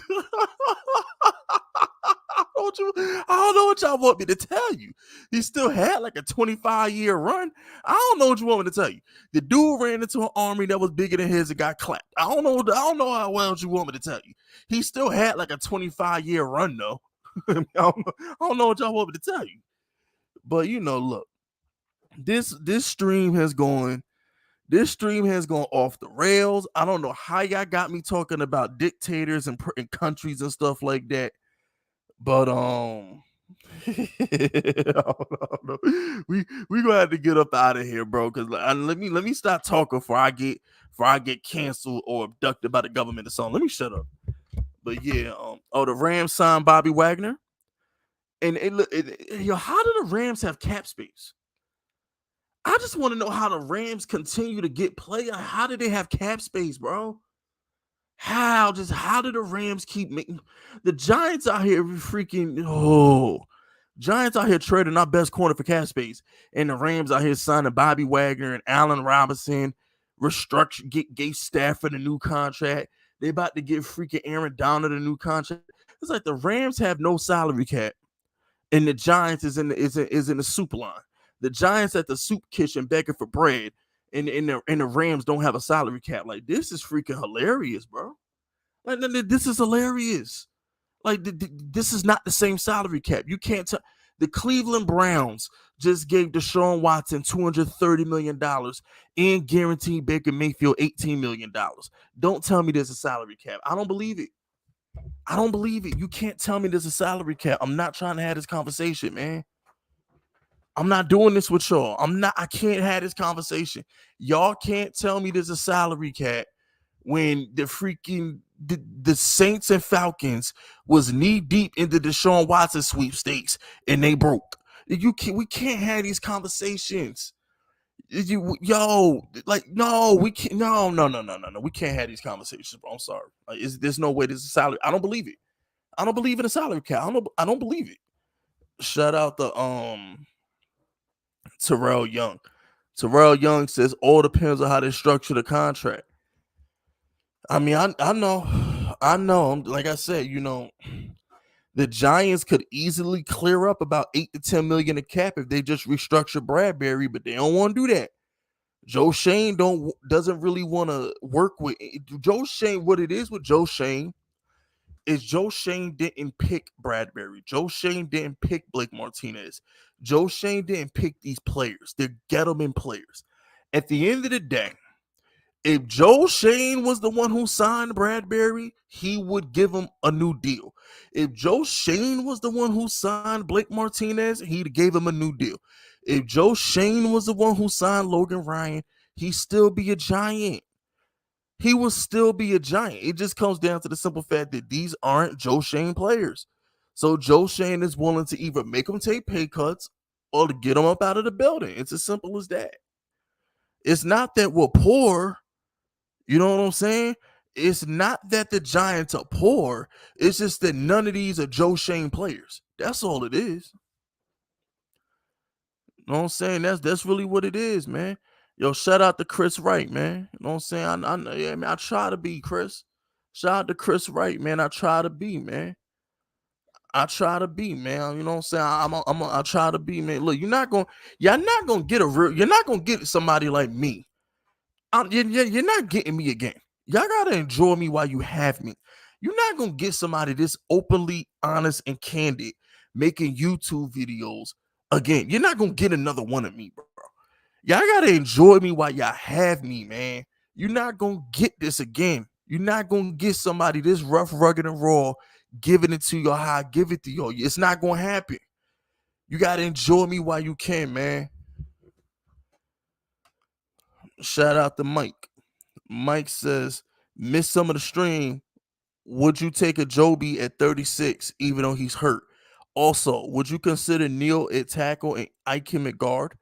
don't know what y'all want me to tell you. He still had like a 25-year run. I don't know what you want me to tell you. The dude ran into an army that was bigger than his and got clapped. I don't know how well you want me to tell you. He still had like a 25-year run though. I don't know what y'all want me to tell you. But you know, look, this stream has gone off the rails. I don't know how y'all got me talking about dictators and countries and stuff like that. But we gonna have to get up out of here, bro. Cause let me stop talking before I get canceled or abducted by the government or something. Let me shut up. But yeah, the Rams signed Bobby Wagner. And how do the Rams have cap space? I just want to know how the Rams continue to get play. How did they have cap space, bro? How did the Rams keep making the Giants out here freaking Giants out here trading our best corner for cap space, and the Rams out here signing Bobby Wagner and Allen Robinson, gave Stafford a new contract. They about to give freaking Aaron Donald a new contract. It's like the Rams have no salary cap, and the Giants is in the soup line. The Giants at the soup kitchen begging for bread, and the Rams don't have a salary cap. Like, this is freaking hilarious, bro. Like, this is hilarious. Like, this is not the same salary cap. You can't tell. The Cleveland Browns just gave Deshaun Watson $230 million and guaranteed Baker Mayfield $18 million. Don't tell me there's a salary cap. I don't believe it. I don't believe it. You can't tell me there's a salary cap. I'm not trying to have this conversation, man. I'm not doing this with y'all. I can't have this conversation. Y'all can't tell me there's a salary cap when the Saints and Falcons was knee deep into Deshaun Watson sweepstakes and they broke. We can't have these conversations. We can't. No. We can't have these conversations, bro. I'm sorry. Like, there's no way there's a salary. I don't believe it. I don't believe in a salary cap. I don't believe it. Shout out to Terrell Young. Terrell Young says all depends on how they structure the contract. I mean, I know. Like I said, the Giants could easily clear up about $8 to $10 million in cap if they just restructure Bradbury, but they don't want to do that. Joe Shane doesn't really want to work with Joe Shane. What it is with Joe Shane is Joe Shane didn't pick Bradbury. Joe Shane didn't pick Blake Martinez. Joe Shane didn't pick these players. They're Gettleman players. At the end of the day, if Joe Shane was the one who signed Bradbury, he would give him a new deal. If Joe Shane was the one who signed Blake Martinez, he gave him a new deal. If Joe Shane was the one who signed Logan Ryan, he'd still be a Giant. He will still be a Giant. It just comes down to the simple fact that these aren't Joe Shane players. So Joe Shane is willing to either make them take pay cuts or to get them up out of the building. It's as simple as that. It's not that we're poor. You know what I'm saying? It's not that the Giants are poor. It's just that none of these are Joe Shane players. That's all it is. You know what I'm saying? That's really what it is, man. Yo, shout out to Chris Wright, man. You know what I'm saying? Yeah, man, I try to be Chris. Shout out to Chris Wright, man. I try to be, man. I try to be, man. You know what I'm saying? I try to be, man. Look, you're not gonna get somebody like me. You're not getting me again. Y'all gotta enjoy me while you have me. You're not gonna get somebody this openly honest and candid making YouTube videos again. You're not gonna get another one of me, bro. Y'all gotta enjoy me while y'all have me, man. You're not gonna get this again. You're not gonna get somebody this rough, rugged, and raw giving it to you how I give it to you. It's not gonna happen. You gotta enjoy me while you can, man. Shout out to Mike. Mike says, miss some of the stream. Would you take a Joby at 36, even though he's hurt? Also, would you consider Neal at tackle and Ikem at guard?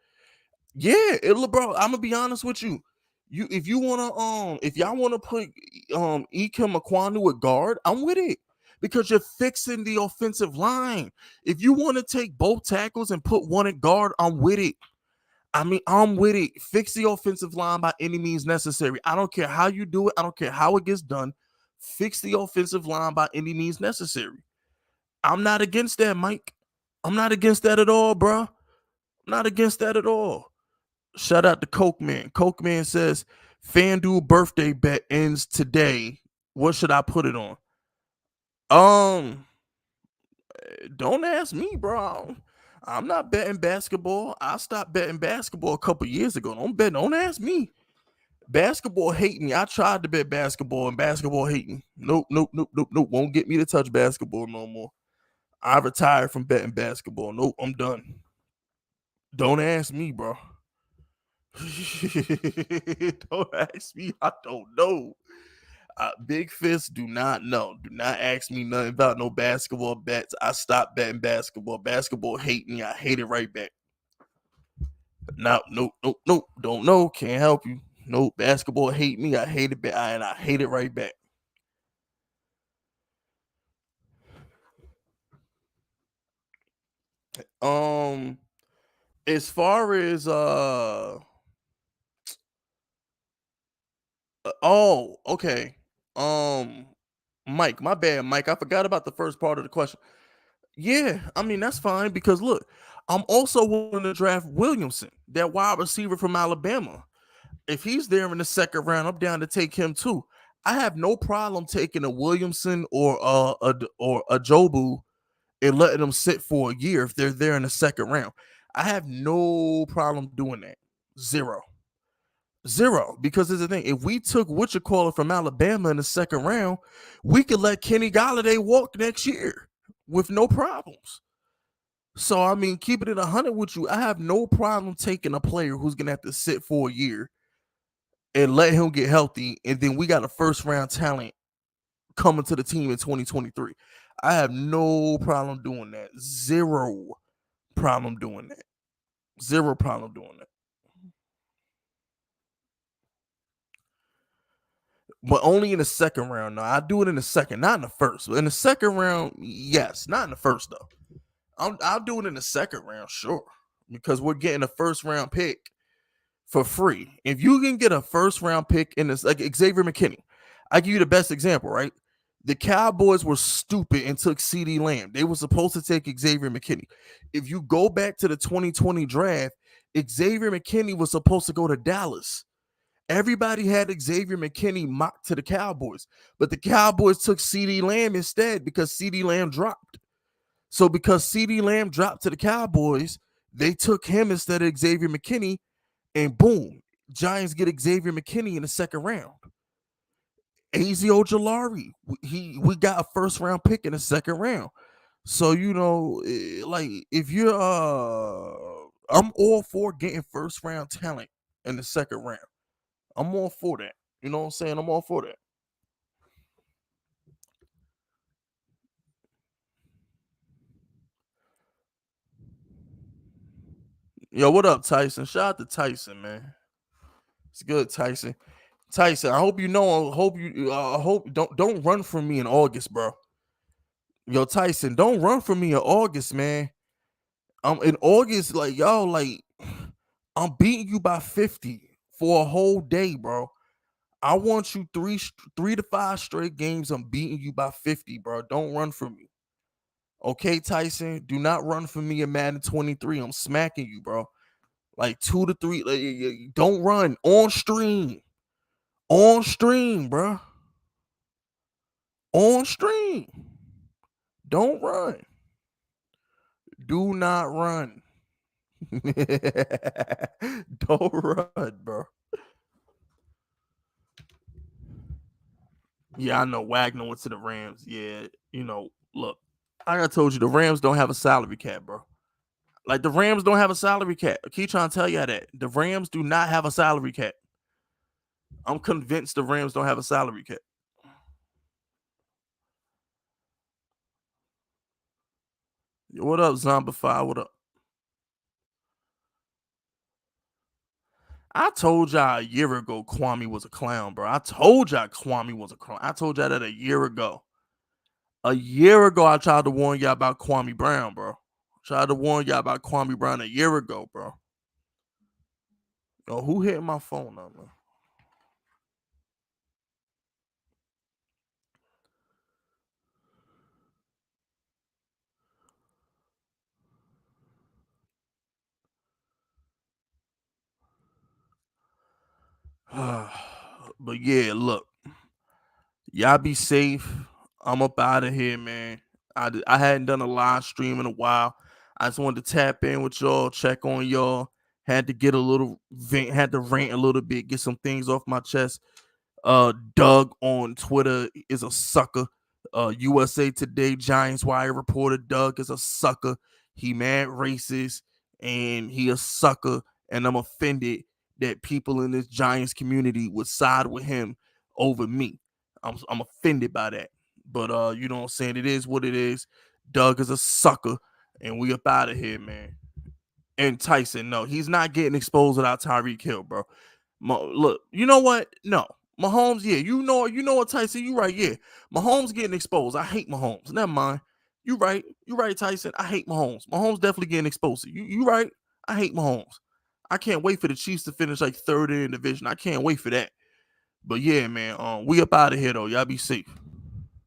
Yeah, bro. I'm gonna be honest with you. If y'all wanna put Ikem Aquanu at guard, I'm with it. Because you're fixing the offensive line. If you want to take both tackles and put one at guard, I'm with it. I'm with it. Fix the offensive line by any means necessary. I don't care how you do it. I don't care how it gets done. Fix the offensive line by any means necessary. I'm not against that, Mike. I'm not against that at all, bro. I'm not against that at all. Shout out to Coke Man. Coke Man says, FanDuel birthday bet ends today. What should I put it on? Don't ask me, bro. I'm not betting basketball. I stopped betting basketball a couple years ago. Don't ask me. Basketball hate me. I tried to bet basketball and basketball hate me. Nope. Won't get me to touch basketball no more. I retired from betting basketball. Nope, I'm done. Don't ask me, bro. Don't ask me. I don't know. Big Fist, do not know. Do not ask me nothing about no basketball bets. I stopped betting basketball. Basketball hate me. I hate it right back. No, nope, nope, nope. Don't know. Can't help you. Nope. Basketball hate me. I hate it, and I hate it right back. As far as oh, okay. Um, Mike, my bad, Mike. I forgot about the first part of the question. Yeah, I mean that's fine because look, I'm also willing to draft Williamson, that wide receiver from Alabama. If he's there in the second round, I'm down to take him too. I have no problem taking a Williamson or a Jobu and letting them sit for a year if they're there in the second round. I have no problem doing that. Zero. Zero. Because here's the thing. If we took Whatchamacallit from Alabama in the second round, we could let Kenny Galladay walk next year with no problems. So I mean, keeping it 100 with you, I have no problem taking a player who's gonna have to sit for a year and let him get healthy, and then we got a first round talent coming to the team in 2023. I have no problem doing that. Zero problem doing that. Zero problem doing that. But only in the second round. No, I do it in the second, not in the first. In the second round, yes, not in the first though. I'll do it in the second round, sure, because we're getting a first round pick for free. If you can get a first round pick in this, like Xavier McKinney, I give you the best example, right? The Cowboys were stupid and took CD Lamb. They were supposed to take Xavier McKinney. If you go back to the 2020 draft, Xavier McKinney was supposed to go to Dallas. Everybody had Xavier McKinney mocked to the Cowboys, but the Cowboys took CD Lamb instead because CD Lamb dropped. So because CD Lamb dropped to the Cowboys, they took him instead of Xavier McKinney, and boom, Giants get Xavier McKinney in the second round. Azio Jalari, we got a first round pick in the second round. So like if you're I'm all for getting first round talent in the second round. I'm all for that. You know what I'm saying? I'm all for that. Yo, what up, Tyson? Shout out to Tyson, man. It's good, Tyson. Tyson, I hope you know. I hope don't run from me in August, bro. Yo, Tyson, don't run from me in August, man. I'm in August, like y'all, like I'm beating you by 50 for a whole day, bro. I want you three to five straight games. I'm beating you by 50, bro. Don't run from me. Okay, Tyson, do not run from me in Madden 23. I'm smacking you, bro. Like 2 to 3. Like, don't run on stream. On stream, bro. On stream. Don't run. Do not run. Don't run, bro. Yeah, I know Wagner went to the Rams. Yeah, look, like I told you, the Rams don't have a salary cap, bro. Like the Rams don't have a salary cap. I keep trying to tell you that. The Rams do not have a salary cap. I'm convinced the Rams don't have a salary cap. What up, Zombify? What up? I told y'all a year ago Kwame was a clown, bro. I told y'all Kwame was a clown. I told y'all that a year ago. A year ago, I tried to warn y'all about Kwame Brown, bro. Tried to warn y'all about Kwame Brown a year ago, bro. Yo, who hit my phone number? But yeah, look, y'all be safe. I'm up out of here, man. I hadn't done a live stream in a while. I just wanted to tap in with y'all, check on y'all. Had to get a little vent, had to rant a little bit, get some things off my chest. Doug on Twitter is a sucker. USA Today Giants wire reporter Doug is a sucker. He mad racist and he a sucker. And I'm offended that people in this Giants community would side with him over me. I'm offended by that. But you know what I'm saying? It is what it is. Doug is a sucker, and we up out of here, man. And Tyson, no, he's not getting exposed without Tyreek Hill, bro. Look, you know what? No. Mahomes, yeah, you know what, Tyson, you right, yeah. Mahomes getting exposed. I hate Mahomes. Never mind. You right. You right, Tyson. I hate Mahomes. Mahomes definitely getting exposed. You right. I hate Mahomes. I can't wait for the Chiefs to finish like third in the division. I can't wait for that. But yeah, man, we up out of here though. Y'all be safe.